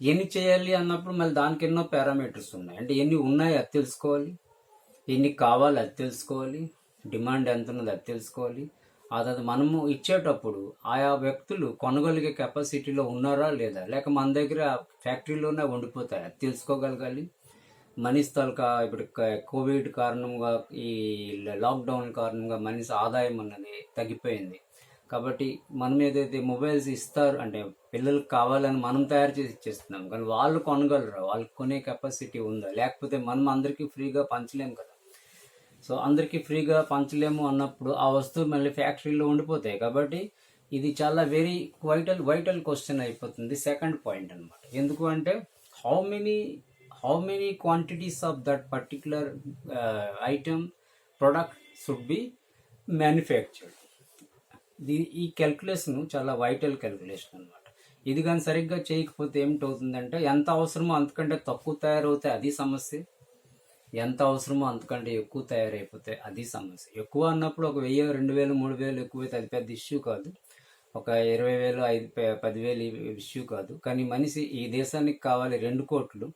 ఎన్ని చేయాలి అన్నప్పుడు మళ్ళీ దానికి ఎన్నో పారామీటర్స్ ఉన్నాయి. అంటే ఎన్ని ఉన్నాయి అది తెలుసుకోవాలి, ఎన్ని కావాలి అది తెలుసుకోవాలి, డిమాండ్ ఎంత ఉన్నది అది తెలుసుకోవాలి. అதாவது మనము ఇచ్చేటప్పుడు ఆయా వ్యక్తులు కొనగలిగే కెపాసిటీలో ఉన్నారా లేదా, లేక మన దగ్గర ఫ్యాక్టరీలోనే ఉండిపోతాయి అది తెలుసుకోగలగాలి. మనిషి తాలూకా ఇప్పుడు కోవిడ్ కారణంగా, ఈ లాక్డౌన్ కారణంగా మనిషి ఆదాయం అన్నది తగ్గిపోయింది. కాబట్టి మనం ఏదైతే మొబైల్స్ ఇస్తారు అంటే పిల్లలకు కావాలని మనం తయారు చేసి ఇచ్చేస్తున్నాం, కానీ వాళ్ళు కొనగలరా, వాళ్ళకి కొనే కెపాసిటీ ఉందా, లేకపోతే మనం అందరికీ ఫ్రీగా పంచలేము కదా. సో అందరికీ ఫ్రీగా పంచలేము అన్నప్పుడు ఆ వస్తువు మళ్ళీ ఫ్యాక్టరీలో ఉండిపోతాయి. కాబట్టి ఇది చాలా వెరీ వైటల్ క్వశ్చన్ అయిపోతుంది, సెకండ్ పాయింట్ అనమాట. ఎందుకు అంటే how many quantities of that particular item product should be manufactured. ఈ క్యాల్కులేషన్ చాలా వైటల్ క్యాల్కులేషన్ అనమాట. ఇది కానీ సరిగ్గా చేయకపోతే ఏమిటవుతుందంటే ఎంత అవసరమో అంతకంటే తక్కువ తయారవుతాయి, అది సమస్య. ఎంత అవసరమో అంతకంటే ఎక్కువ తయారైపోతే అది సమస్య. ఎక్కువ అన్నప్పుడు ఒక 1000, 2000, 3000 ఎక్కువైతే అది పెద్ద ఇష్యూ కాదు. ఒక 20,000, 10,000 ఇష్యూ కాదు. కానీ మనిషి ఈ దేశానికి కావాలి 2 కోట్లు,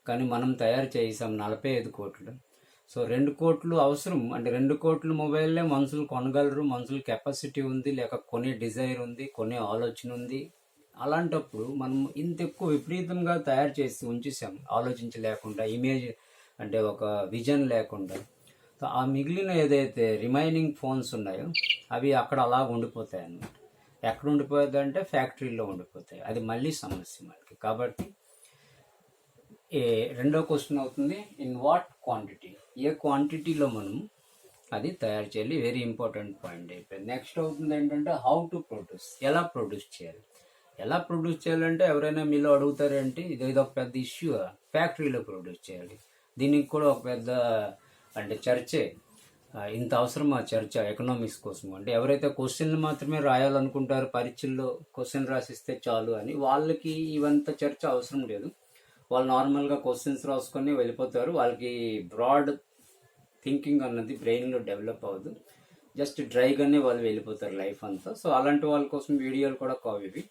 కానీ మనం తయారు చేసాం 45 కోట్లు. సో 2 కోట్లు అవసరం అంటే 2 కోట్ల మొబైల్లే మనుషులు కొనగలరు, మనుషుల కెపాసిటీ ఉంది, లేక కొనే డిజైర్ ఉంది, కొనే ఆలోచన ఉంది. అలాంటప్పుడు మనం ఇంత ఎక్కువ విపరీతంగా తయారు చేసి ఉంచేసాం, ఆలోచించలేకుండా, ఇమేజ్ అంటే ఒక విజన్ లేకుండా. సో ఆ మిగిలిన ఏదైతే రిమైనింగ్ ఫోన్స్ ఉన్నాయో అవి అక్కడ అలా ఉండిపోతాయి అన్నమాట. ఎక్కడ ఉండిపోతుంది అంటే ఫ్యాక్టరీలో ఉండిపోతాయి, అది మళ్ళీ సమస్య మనకి. కాబట్టి రెండో క్వశ్చన్ అవుతుంది ఇన్ వాట్ క్వాంటిటీ, ఏ క్వాంటిటీలో మనం అది తయారు చేయాలి, వెరీ ఇంపార్టెంట్ పాయింట్ అయిపోయింది. నెక్స్ట్ అవుతుంది ఏంటంటే హౌ టు ప్రొడ్యూస్, ఎలా ప్రొడ్యూస్ చేయాలి. ఎలా ప్రొడ్యూస్ చేయాలంటే ఎవరైనా మీలో అడుగుతారంటే ఇదొక పెద్ద ఇష్యూ, ఫ్యాక్టరీలో ప్రొడ్యూస్ చేయాలి. దీనికి కూడా ఒక పెద్ద అంటే చర్చే, ఇంత అవసరమా చర్చ ఎకనామిక్స్ కోసం. అంటే ఎవరైతే క్వశ్చన్లు మాత్రమే రాయాలనుకుంటారో, పరీక్షల్లో క్వశ్చన్ రాసిస్తే చాలు అని, వాళ్ళకి ఇవంత చర్చ అవసరం లేదు. వాళ్ళు నార్మల్గా క్వశ్చన్స్ రాసుకొని వెళ్ళిపోతారు. వాళ్ళకి బ్రాడ్ థింకింగ్ అన్నది బ్రెయిన్లో డెవలప్ అవ్వదు, జస్ట్ డ్రైగానే వాళ్ళు వెళ్ళిపోతారు లైఫ్ అంతా. సో అలాంటి వాళ్ళ కోసం వీడియోలు కూడా కావు ఇవి.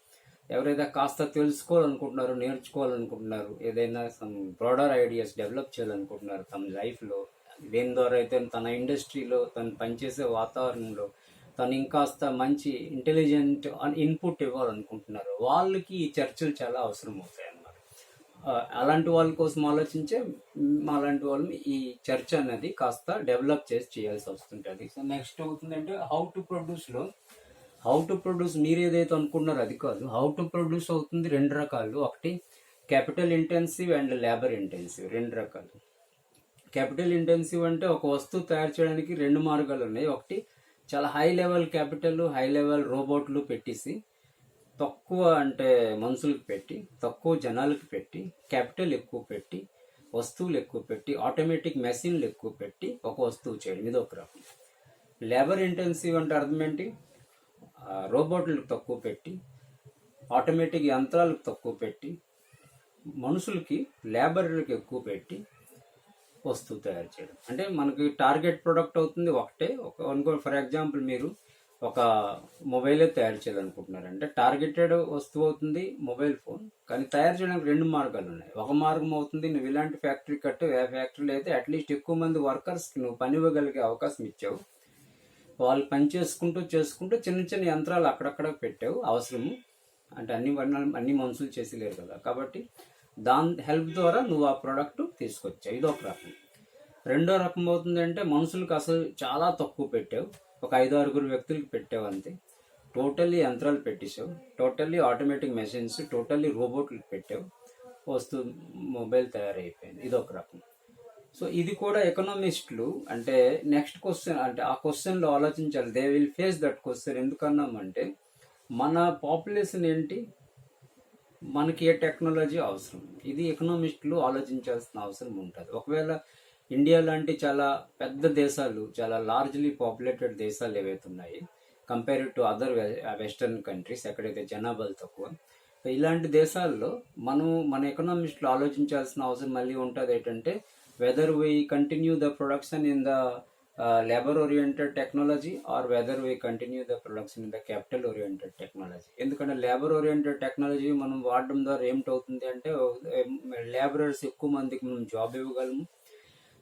ఎవరైతే కాస్త తెలుసుకోవాలనుకుంటున్నారో, నేర్చుకోవాలనుకుంటున్నారు, ఏదైనా సమ్ బ్రాడర్ ఐడియాస్ డెవలప్ చేయాలనుకుంటున్నారు తమ లైఫ్లో, దేని ద్వారా అయితే తన ఇండస్ట్రీలో, తను పనిచేసే వాతావరణంలో తను ఇంకాస్త మంచి ఇంటెలిజెంట్ ఇన్పుట్ ఇవ్వాలనుకుంటున్నారు, వాళ్ళకి ఈ చర్చలు చాలా అవసరం అవుతాయి అన్నమాట. అలాంటి వాళ్ళ కోసం ఆలోచించే అలాంటి వాళ్ళు ఈ చర్చ అనేది కాస్త డెవలప్ చేసి చేయాల్సి వస్తుంటుంది. సో నెక్స్ట్ అవుతుందంటే హౌ టు ప్రొడ్యూస్లో, హౌ టు ప్రొడ్యూస్ మీరు ఏదైతే అనుకుంటున్నారో అది కాదు. హౌ టు ప్రొడ్యూస్ అవుతుంది 2 రకాలు. ఒకటి capital intensive and labour intensive, 2 రకాలు. క్యాపిటల్ ఇంటెన్సివ్ అంటే ఒక వస్తువు తయారు చేయడానికి 2 మార్గాలు ఉన్నాయి. ఒకటి చాలా high level capital, high level రోబోట్లు పెట్టేసి, తక్కువ అంటే మనుషులకు పెట్టి, తక్కువ జనాలకు పెట్టి, క్యాపిటల్ ఎక్కువ పెట్టి, వస్తువులు ఎక్కువ పెట్టి, ఆటోమేటిక్ మెషిన్లు ఎక్కువ పెట్టి ఒక వస్తువు చేయడం, ఇది ఒక రకం. లేబర్ ఇంటెన్సివ్ అంటే అర్థం ఏంటి, రోబోట్లకు తక్కువ పెట్టి, ఆటోమేటిక్ యంత్రాలకు తక్కువ పెట్టి, మనుషులకి లేబర్లకు ఎక్కువ పెట్టి వస్తువు తయారు చేయడం. అంటే మనకి టార్గెట్ ప్రొడక్ట్ అవుతుంది ఒకటే. ఫర్ ఎగ్జాంపుల్ మీరు ఒక మొబైలే తయారు చేయాలనుకుంటున్నారంటే టార్గెటెడ్ వస్తువు అవుతుంది మొబైల్ ఫోన్, కానీ తయారు చేయడానికి 2 మార్గాలు ఉన్నాయి. ఒక మార్గం అవుతుంది నువ్వు ఇలాంటి ఫ్యాక్టరీ కట్టు, ఏ ఫ్యాక్టరీలో అయితే అట్లీస్ట్ ఎక్కువ మంది వర్కర్స్కి నువ్వు పని ఇవ్వగలిగే అవకాశం ఇచ్చావు, వాళ్ళు పని చేసుకుంటూ చిన్న చిన్న యంత్రాలు అక్కడక్కడ పెట్టావు అవసరము, అంటే అన్ని మనుషులు చేసేలేరు కదా. కాబట్టి దాని హెల్ప్ ద్వారా నువ్వు ఆ ప్రోడక్ట్ తీసుకొచ్చావు, ఇది ఒక రకం. రెండో రకం అవుతుందంటే మనుషులకు అసలు చాలా తక్కువ పెట్టావు, ఒక 5-6 వ్యక్తులకి పెట్టావు అంతే, టోటల్లీ యంత్రాలు పెట్టేశావు, టోటల్లీ ఆటోమేటిక్ మెషిన్స్, టోటల్లీ రోబోట్లు పెట్టావు, వస్తువు మొబైల్ తయారైపోయింది, ఇది ఒక రకం. సో ఇది కూడా ఎకనామిస్టులు అంటే నెక్స్ట్ క్వశ్చన్ అంటే ఆ క్వశ్చన్లో ఆలోచించాలి, they will face that question. ఎందుకన్నామంటే మన పాపులేషన్ ఏంటి, మనకి ఏ టెక్నాలజీ అవసరం, ఇది ఎకనామిస్టులు ఆలోచించాల్సిన అవసరం ఉంటుంది. ఒకవేళ ఇండియా లాంటి చాలా పెద్ద దేశాలు, చాలా లార్జ్లీ పాపులేటెడ్ దేశాలు ఏవైతే ఉన్నాయి compared to other western countries, ఎక్కడైతే జనాభాలు తక్కువ, ఇలాంటి దేశాల్లో మన ఎకనామిస్ట్లు ఆలోచించాల్సిన అవసరం మళ్ళీ ఉంటుంది ఏంటంటే whether we continue the production in the labour oriented technology or whether we continue the production in the capital oriented technology. ఎందుకంటే లేబర్ ఓరియంటెడ్ టెక్నాలజీ మనం వాడడం ద్వారా ఏమిటవుతుంది అంటే లేబరర్స్ ఎక్కువ మందికి మనం జాబ్ ఇవ్వగలము.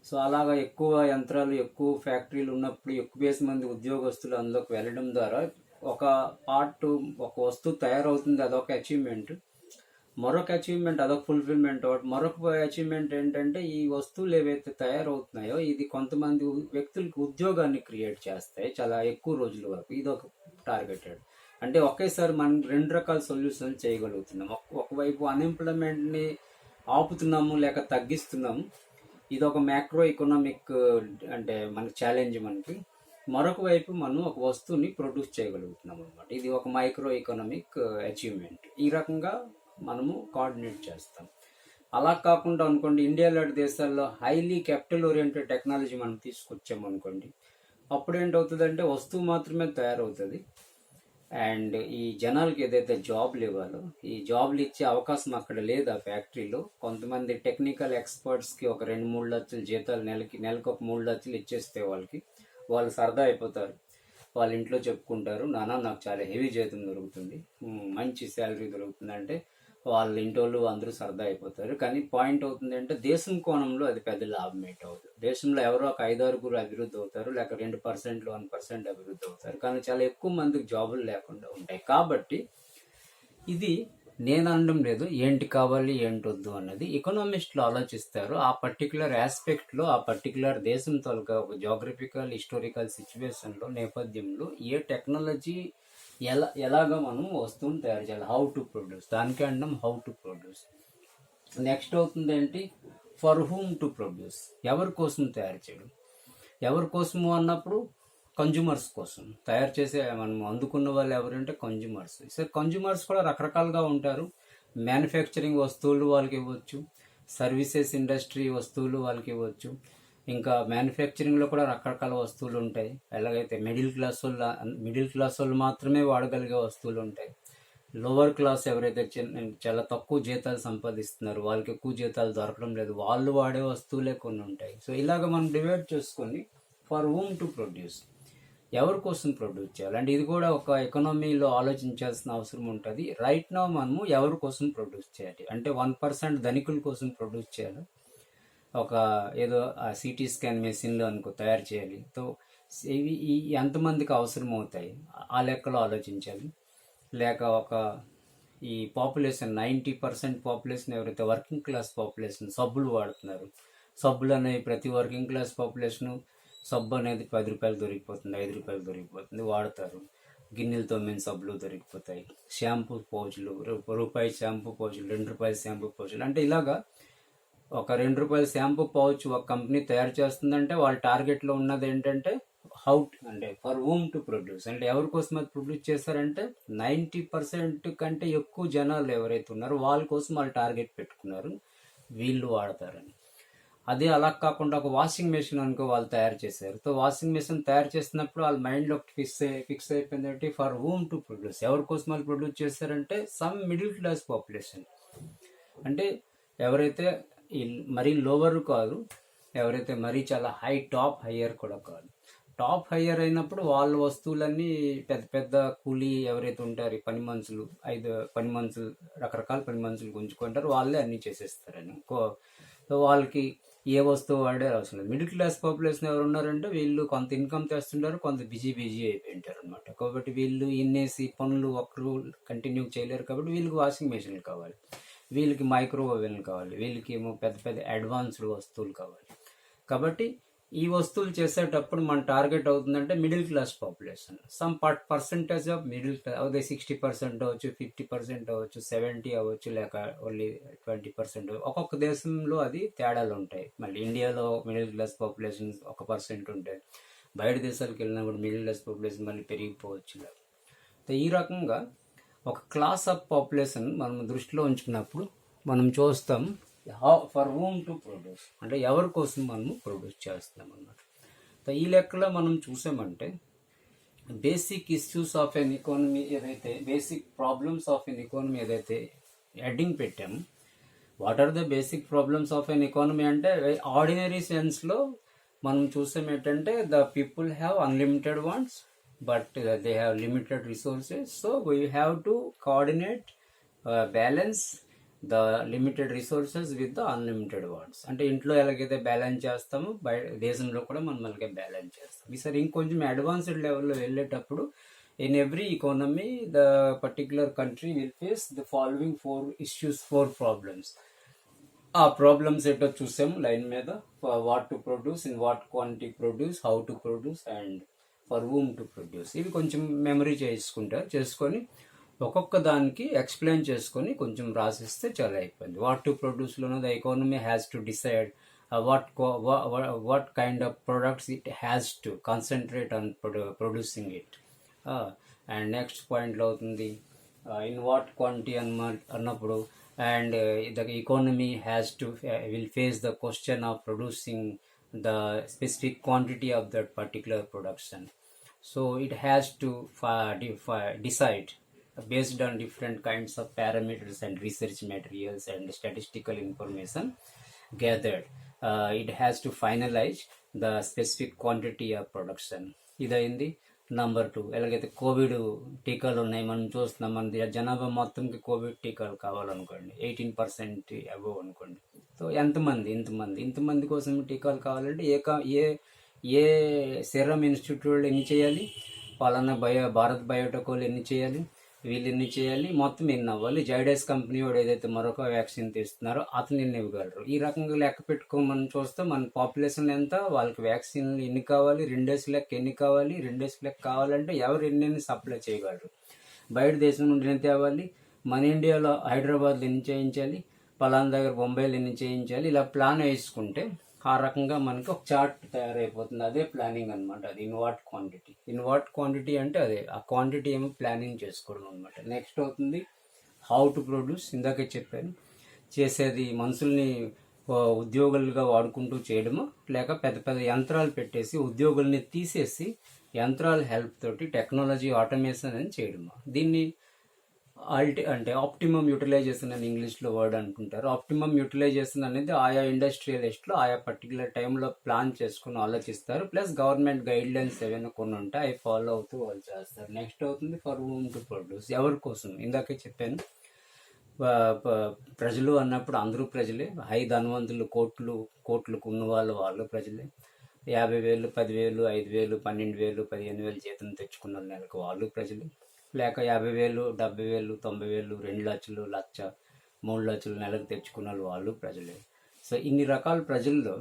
సో అలాగా ఎక్కువ యంత్రాలు ఎక్కువ ఫ్యాక్టరీలు ఉన్నప్పుడు ఎక్కువ మంది ఉద్యోగస్తులు అందులోకి వెళ్ళడం ద్వారా ఒక వస్తువు తయారవుతుంది, అదొక అచీవ్మెంట్. మరొక అచీవ్మెంట్ అదొక ఫుల్ఫిల్మెంట్. మరొక అచీవ్మెంట్ ఏంటంటే ఈ వస్తువులు ఏవైతే తయారవుతున్నాయో ఇది కొంతమంది వ్యక్తులకు ఉద్యోగాన్ని క్రియేట్ చేస్తాయి చాలా ఎక్కువ రోజుల వరకు. ఇది ఒక టార్గెటెడ్. అంటే ఒకేసారి మనం 2 రకాల సొల్యూషన్ చేయగలుగుతున్నాం. ఒకవైపు అన్ఎంప్లాయ్మెంట్ని ఆపుతున్నాము లేక తగ్గిస్తున్నాము, ఇది ఒక మ్యాక్రో ఎకనామిక్ అంటే మనకి ఛాలెంజ్ మనకి. మరొక వైపు మనం ఒక వస్తువుని ప్రొడ్యూస్ చేయగలుగుతున్నాం అనమాట, ఇది ఒక మైక్రో ఎకనామిక్ అచీవ్మెంట్. ఈ రకంగా మనము కోఆర్డినేట్ చేస్తాం. అలా కాకుండా అనుకోండి ఇండియా లాంటి దేశాల్లో హైలీ క్యాపిటల్ ఓరియంటెడ్ టెక్నాలజీ మనం తీసుకొచ్చామనుకోండి, అప్పుడు ఏంటవుతుందంటే వస్తువు మాత్రమే తయారవుతుంది అండ్ ఈ జనాలకి ఏదైతే జాబ్లు ఇవ్వాలో ఈ జాబ్లు ఇచ్చే అవకాశం అక్కడ లేదు ఆ ఫ్యాక్టరీలో. కొంతమంది టెక్నికల్ ఎక్స్పర్ట్స్కి ఒక 2-3 లక్షల జీతాలు నెలకు ఒక 3 లక్షలు ఇచ్చేస్తే వాళ్ళు సరదా అయిపోతారు. వాళ్ళ ఇంట్లో చెప్పుకుంటారు, నాన్న నాకు చాలా హెవీ జీతం దొరుకుతుంది, మంచి శాలరీ దొరుకుతుంది అంటే వాళ్ళ ఇంటోళ్ళు అందరూ సరదా అయిపోతారు. కానీ పాయింట్ అవుతుంది అంటే దేశం కోణంలో అది పెద్ద లాభం అవుతుంది. దేశంలో ఎవరో ఒక 5-6 అభివృద్ధి అవుతారు, లేక 2%, 1% అభివృద్ధి అవుతారు. కానీ చాలా ఎక్కువ మందికి జాబులు లేకుండా ఉంటాయి. కాబట్టి ఇది నేను అనడం లేదు ఏంటి కావాలి ఏంటొద్దు అన్నది ఎకనామిస్టులు ఆలోచిస్తారు. ఆ పర్టికులర్ ఆస్పెక్ట్లో ఆ పర్టికులర్ దేశం తాలూకా ఒక జాగ్రఫికల్ హిస్టారికల్ సిచ్యువేషన్లో నేపథ్యంలో ఏ టెక్నాలజీ ఎలాగా మనం వస్తువుని తయారు చేయాలి, హౌ టు ప్రొడ్యూస్, దానికి అంటాం హౌ టు ప్రొడ్యూస్. నెక్స్ట్ అవుతుంది ఏంటి, ఫర్ హూమ్ టు ప్రొడ్యూస్, ఎవరి కోసం తయారు చేయడం. ఎవరి కోసము అన్నప్పుడు కన్జ్యూమర్స్ కోసం తయారు చేసే మనం అందుకున్న వాళ్ళు ఎవరంటే కన్జ్యూమర్స్. సో కన్జ్యూమర్స్ కూడా రకరకాలుగా ఉంటారు. మ్యానుఫ్యాక్చరింగ్ వస్తువులు వాళ్ళకి ఇవ్వచ్చు, సర్వీసెస్ ఇండస్ట్రీ వస్తువులు వాళ్ళకి ఇవ్వచ్చు, ఇంకా మ్యానుఫ్యాక్చరింగ్లో కూడా రకరకాల వస్తువులు ఉంటాయి. ఎలాగైతే మిడిల్ క్లాస్ వాళ్ళు మాత్రమే వాడగలిగే వస్తువులు ఉంటాయి. లోవర్ క్లాస్ ఎవరైతే చాలా తక్కువ జీతాలు సంపాదిస్తున్నారు, వాళ్ళకి ఎక్కువ జీతాలు దొరకడం లేదు, వాళ్ళు వాడే వస్తువులే కొన్ని ఉంటాయి. సో ఇలాగ మనం డివైడ్ చేసుకొని ఫర్ హూమ్ టు ప్రొడ్యూస్, ఎవరి కోసం ప్రొడ్యూస్ చేయాలి అంటే ఇది కూడా ఒక ఎకనామీలో ఆలోచించాల్సిన అవసరం ఉంటుంది. రైట్ నౌ మనము ఎవరి కోసం ప్రొడ్యూస్ చేయాలి అంటే 1% ధనికుల కోసం ప్రొడ్యూస్ చేయాలి, ఒక ఏదో సిటీ స్కాన్ మెషిన్లో అనుకో తయారు చేయాలి. సో ఇవి ఎంతమందికి అవసరం అవుతాయి ఆ లెక్కలో ఆలోచించాలి. లేక ఈ పాపులేషన్ 90% పాపులేషన్ ఎవరైతే వర్కింగ్ క్లాస్ పాపులేషన్ సబ్బులు వాడుతున్నారు, సబ్బులు అనేవి ప్రతి వర్కింగ్ క్లాస్ పాపులేషను సబ్బు అనేది 10 రూపాయలు దొరికిపోతుంది, 5 రూపాయలు దొరికిపోతుంది, వాడతారు. గిన్నెలు తోమిన సబ్బులు దొరికిపోతాయి, షాంపూ పౌచులు, రూపాయి షాంపూ పౌచులు, 2 రూపాయల షాంపూ పౌచులు. అంటే ఇలాగా ఒక 2 రూపాయల షాంపూ పౌచ్ ఒక కంపెనీ తయారు చేస్తుందంటే వాళ్ళ టార్గెట్లో ఉన్నది ఏంటంటే అంటే ఫర్ హూమ్ టు ప్రొడ్యూస్, అంటే ఎవరి కోసం అది ప్రొడ్యూస్ చేస్తారంటే 90% కంటే ఎక్కువ జనాలు ఎవరైతే ఉన్నారో వాళ్ళ కోసం వాళ్ళు టార్గెట్ పెట్టుకున్నారు, వీళ్ళు వాడతారని. అదే అలా కాకుండా ఒక వాషింగ్ మెషిన్ అనుకో వాళ్ళు తయారు చేశారు. సో వాషింగ్ మెషిన్ తయారు చేసినప్పుడు వాళ్ళ మైండ్లో ఫిక్స్ అయిపోయిందంటే ఫర్ హూమ్ టు ప్రొడ్యూస్, ఎవరి కోసం వాళ్ళు ప్రొడ్యూస్ చేశారంటే సమ్ మిడిల్ క్లాస్ పాపులేషన్. అంటే ఎవరైతే మరీ లోవర్ కాదు, ఎవరైతే మరీ చాలా టాప్ హయ్యర్ కూడా కాదు. టాప్ హయ్యర్ అయినప్పుడు వాళ్ళ వస్తువులన్నీ పెద్ద పెద్ద కూలీ ఎవరైతే ఉంటారు పని మనుషులు, 5 పని మనుషులు, రకరకాల పని మనుషులు గుంజుకుంటారు, వాళ్ళే అన్నీ చేసేస్తారని. సో వాళ్ళకి ఏ వస్తువు వాడే అవసరం లేదు. మిడిల్ క్లాస్ పాపులేషన్ ఎవరు ఉన్నారంటే వీళ్ళు కొంత ఇన్కమ్ తెస్తుంటారు, కొంత బిజీ అయిపోయి ఉంటారు అనమాట. కాబట్టి వీళ్ళు ఇన్నేసి పనులు ఒకరు కంటిన్యూ చేయలేరు. కాబట్టి వీళ్ళకి వాషింగ్ మెషిన్లు కావాలి, వీళ్ళకి మైక్రో ఓవెన్లు కావాలి, వీళ్ళకి ఏమో పెద్ద పెద్ద అడ్వాన్స్డ్ వస్తువులు కావాలి. కాబట్టి ఈ వస్తువులు చేసేటప్పుడు మన టార్గెట్ అవుతుందంటే middle class population. Some percentage of middle class, అదే 60% అవ్వచ్చు, 50% అవ్వచ్చు, 70 అవ్వచ్చు, లేక ఓన్లీ 20%. ఒక్కొక్క దేశంలో అది తేడాలు ఉంటాయి. మళ్ళీ ఇండియాలో మిడిల్ క్లాస్ పాపులేషన్ 1% ఉంటాయి, బయట దేశాలకు వెళ్ళినప్పుడు మిడిల్ క్లాస్ పాపులేషన్ మళ్ళీ పెరిగిపోవచ్చు. ఈ రకంగా ఒక క్లాస్ ఆఫ్ పాపులేషన్ మనం దృష్టిలో ఉంచుకున్నప్పుడు మనం చూస్తాం ఫర్ హూమ్ టు ప్రొడ్యూస్, అంటే ఎవరి కోసం మనము ప్రొడ్యూస్ చేస్తున్నాం అన్నమాట. ఈ లెక్కలో మనం చూసామంటే basic issues of an economy ఏదైతే basic problems of an economy ఏదైతే హెడ్డింగ్ పెట్టాము, what are the basic problems of an economy అంటే ఆర్డినరీ సెన్స్లో మనం చూసాం ఏంటంటే the people have unlimited wants but they have limited resources. So we have to coordinate balance the limited resources with the unlimited wants. అంటే ఇంట్లో ఎలాగైతే balance చేస్తామో బయట దేశంలో కూడా మనం అలాగే బ్యాలెన్స్ చేస్తాం. ఈసారి ఇంకొంచెం అడ్వాన్స్డ్ లెవెల్లో వెళ్ళేటప్పుడు in every economy the particular country will face the following 4 problems. ఆ ప్రాబ్లమ్స్ ఏంటో చూసాము లైన్ మీద. What to produce, in what quantity produce, how to produce and for womb to produce. ఇవి కొంచెం మెమరీ చేసుకొని ఒక్కొక్క దానికి ఎక్స్ప్లెయిన్ చేసుకొని కొంచెం రాసిస్తే చాలా అయిపోయింది. వాట్ టు ప్రొడ్యూస్లోనూ the economy has to decide what kind of products it has to concentrate on producing it. And next పాయింట్లో అవుతుంది ఇన్ వాట్ క్వాంటిటీ అన్నప్పుడు and the economy has to will face the question of producing the specific quantity of that particular production. So it has to decide based on different kinds of parameters and research materials and statistical information gathered. It has to finalize the specific quantity of production. ఇదైంది. Number 2, ఎలాగైతే Covid టీకాలు ఉన్నాయి, మనం చూస్తున్నాం. మన జనాభా మొత్తంకి Covid టీకాలు కావాలనుకోండి 18% above అనుకోండి. సో ఇంతమంది కోసం టీకాలు కావాలంటే ఏ సెరమ్ ఇన్స్టిట్యూట్ వాళ్ళు ఎన్ని చేయాలి, పలానా భారత్ బయోటెక్ వాళ్ళు ఎన్ని చేయాలి, వీళ్ళు ఎన్ని చేయాలి, మొత్తం ఎన్ని అవ్వాలి. జైడస్ కంపెనీ వాడు ఏదైతే మరొక వ్యాక్సిన్ తీస్తున్నారో అతను ఎన్ని ఇవ్వగలరు. ఈ రకంగా లెక్క పెట్టుకోమని చూస్తే మన పాపులేషన్ ఎంత, వాళ్ళకి వ్యాక్సిన్లు ఎన్ని కావాలి, 2 డేస్ లెక్క ఎన్ని కావాలి, 2 డేస్ లెక్క కావాలంటే ఎవరు ఎన్ని సప్లై చేయగలరు, బయట దేశం నుండి ఎన్ని తేవాలి, మన ఇండియాలో హైదరాబాద్లో ఎన్ని చేయించాలి, పలానా దగ్గర బొంబాయిలో ఎన్ని చేయించాలి. ఇలా ప్లాన్ వేసుకుంటే ఆ రకంగా మనకి ఒక చార్ట్ తయారైపోతుంది. అదే ప్లానింగ్ అనమాట. అది ఇన్ వాట్ క్వాంటిటీ అంటే అదే ఆ క్వాంటిటీ ఏమో ప్లానింగ్ చేసుకోవడం అనమాట. నెక్స్ట్ అవుతుంది హౌ టు ప్రొడ్యూస్. ఇందాకే చెప్పాను, చేసేది మనుషుల్ని ఉద్యోగులుగా వాడుకుంటూ చేయడము, లేక పెద్ద పెద్ద యంత్రాలు పెట్టేసి ఉద్యోగుల్ని తీసేసి యంత్రాల హెల్ప్ తోటి టెక్నాలజీ ఆటోమేషన్ అని చేయడము. దీన్ని అంటే ఆప్టిమమ్ యూటిలైజేషన్ అని ఇంగ్లీష్లో వర్డ్ అనుకుంటారు. ఆప్టిమమ్ యూటిలైజేషన్ అనేది ఆయా ఇండస్ట్రియలిస్ట్లో ఆయా పర్టికులర్ టైంలో ప్లాన్ చేసుకుని ఆలోచిస్తారు. ప్లస్ గవర్నమెంట్ గైడ్ లైన్స్ ఏవైనా కొన్ని ఉంటాయి, అవి ఫాలో అవుతూ వాళ్ళు చేస్తారు. నెక్స్ట్ అవుతుంది ఫర్ హూమ్ టు ప్రొడ్యూస్. ఎవరి కోసం? ఇందాకే చెప్పాను, ప్రజలు అన్నప్పుడు అందరూ ప్రజలే. హై ధనవంతులు, కోట్లకు ఉన్న వాళ్ళు ప్రజలే. 50,000, 10,000, 5,000, 12,000, 15,000 జీతం తెచ్చుకున్న నెలకు వాళ్ళు ప్రజలు. లేక 50,000, 70,000, 90,000, 2 లక్షలు, 1,00,000, 3 లక్షలు నెలకు తెచ్చుకున్న వాళ్ళు ప్రజలే. సో ఇన్ని రకాల ప్రజల్లో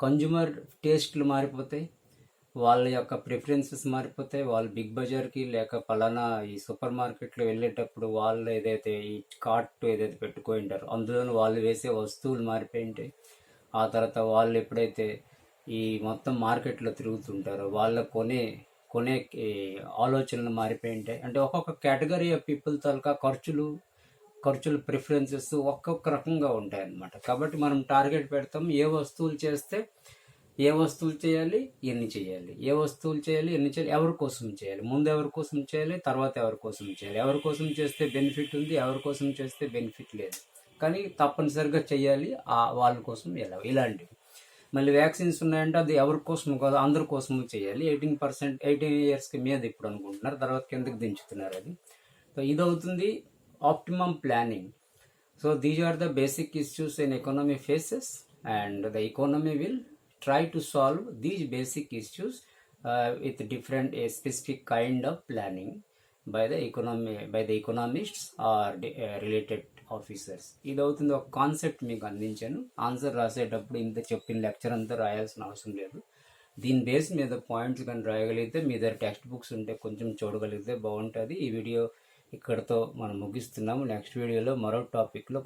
కన్జ్యూమర్ టేస్ట్లు మారిపోతాయి, వాళ్ళ యొక్క ప్రిఫరెన్సెస్ మారిపోతాయి. వాళ్ళు బిగ్ బజార్కి లేక పలానా ఈ సూపర్ మార్కెట్లో వెళ్ళేటప్పుడు వాళ్ళు ఏదైతే ఈ కార్ట్ ఏదైతే పెట్టుకొని ఉంటారో అందులో వాళ్ళు వేసే వస్తువులు మారిపోయి ఉంటాయి. ఆ తర్వాత వాళ్ళు ఎప్పుడైతే ఈ మొత్తం మార్కెట్లో తిరుగుతుంటారో వాళ్ళ కొనే ఆలోచనలు మారిపోయి ఉంటాయి. అంటే ఒక్కొక్క కేటగిరీ ఆఫ్ పీపుల్ తాలూకా ఖర్చులు ప్రిఫరెన్సెస్ ఒక్కొక్క రకంగా ఉంటాయి అన్నమాట. కాబట్టి మనం టార్గెట్ పెడతాం, ఏ వస్తువులు చేయాలి, ఎన్ని చేయాలి, ఎవరి కోసం చేయాలి, ముందు ఎవరి కోసం చేయాలి, తర్వాత ఎవరి కోసం చేయాలి, ఎవరి కోసం చేస్తే బెనిఫిట్ ఉంది, ఎవరి కోసం చేస్తే బెనిఫిట్ లేదు, కానీ తప్పనిసరిగా చేయాలి వాళ్ళ కోసం ఇలాంటివి. మళ్ళీ వ్యాక్సిన్స్ ఉన్నాయంటే అది ఎవరి కోసం కాదు, అందరి కోసము చేయాలి. 18 ఇయర్స్కి మీద ఇప్పుడు అనుకుంటున్నారు, తర్వాత కిందకి దించుతున్నారు అది. సో ఇదవుతుంది optimum planning. So these are the basic issues in economy faces and the economy will try to solve these basic issues with different specific kind of planning by the economists or related officers. ఇది అవుతుంది ఒక concept మీకు అందించాను. Answer రాసేటప్పుడు ఇంత చెప్పిన lecture అంతా రాయాల్సిన అవసరం లేదు. దీని బేస్ మీద పాయింట్స్ కానీ రాయగలిగితే మీ దగ్గర టెక్స్ట్ బుక్స్ ఉంటే కొంచెం చూడగలిగితే బాగుంటుంది. ఈ వీడియో ఇక్కడతో మనం ముగిస్తున్నాము. నెక్స్ట్ వీడియోలో మరో టాపిక్లో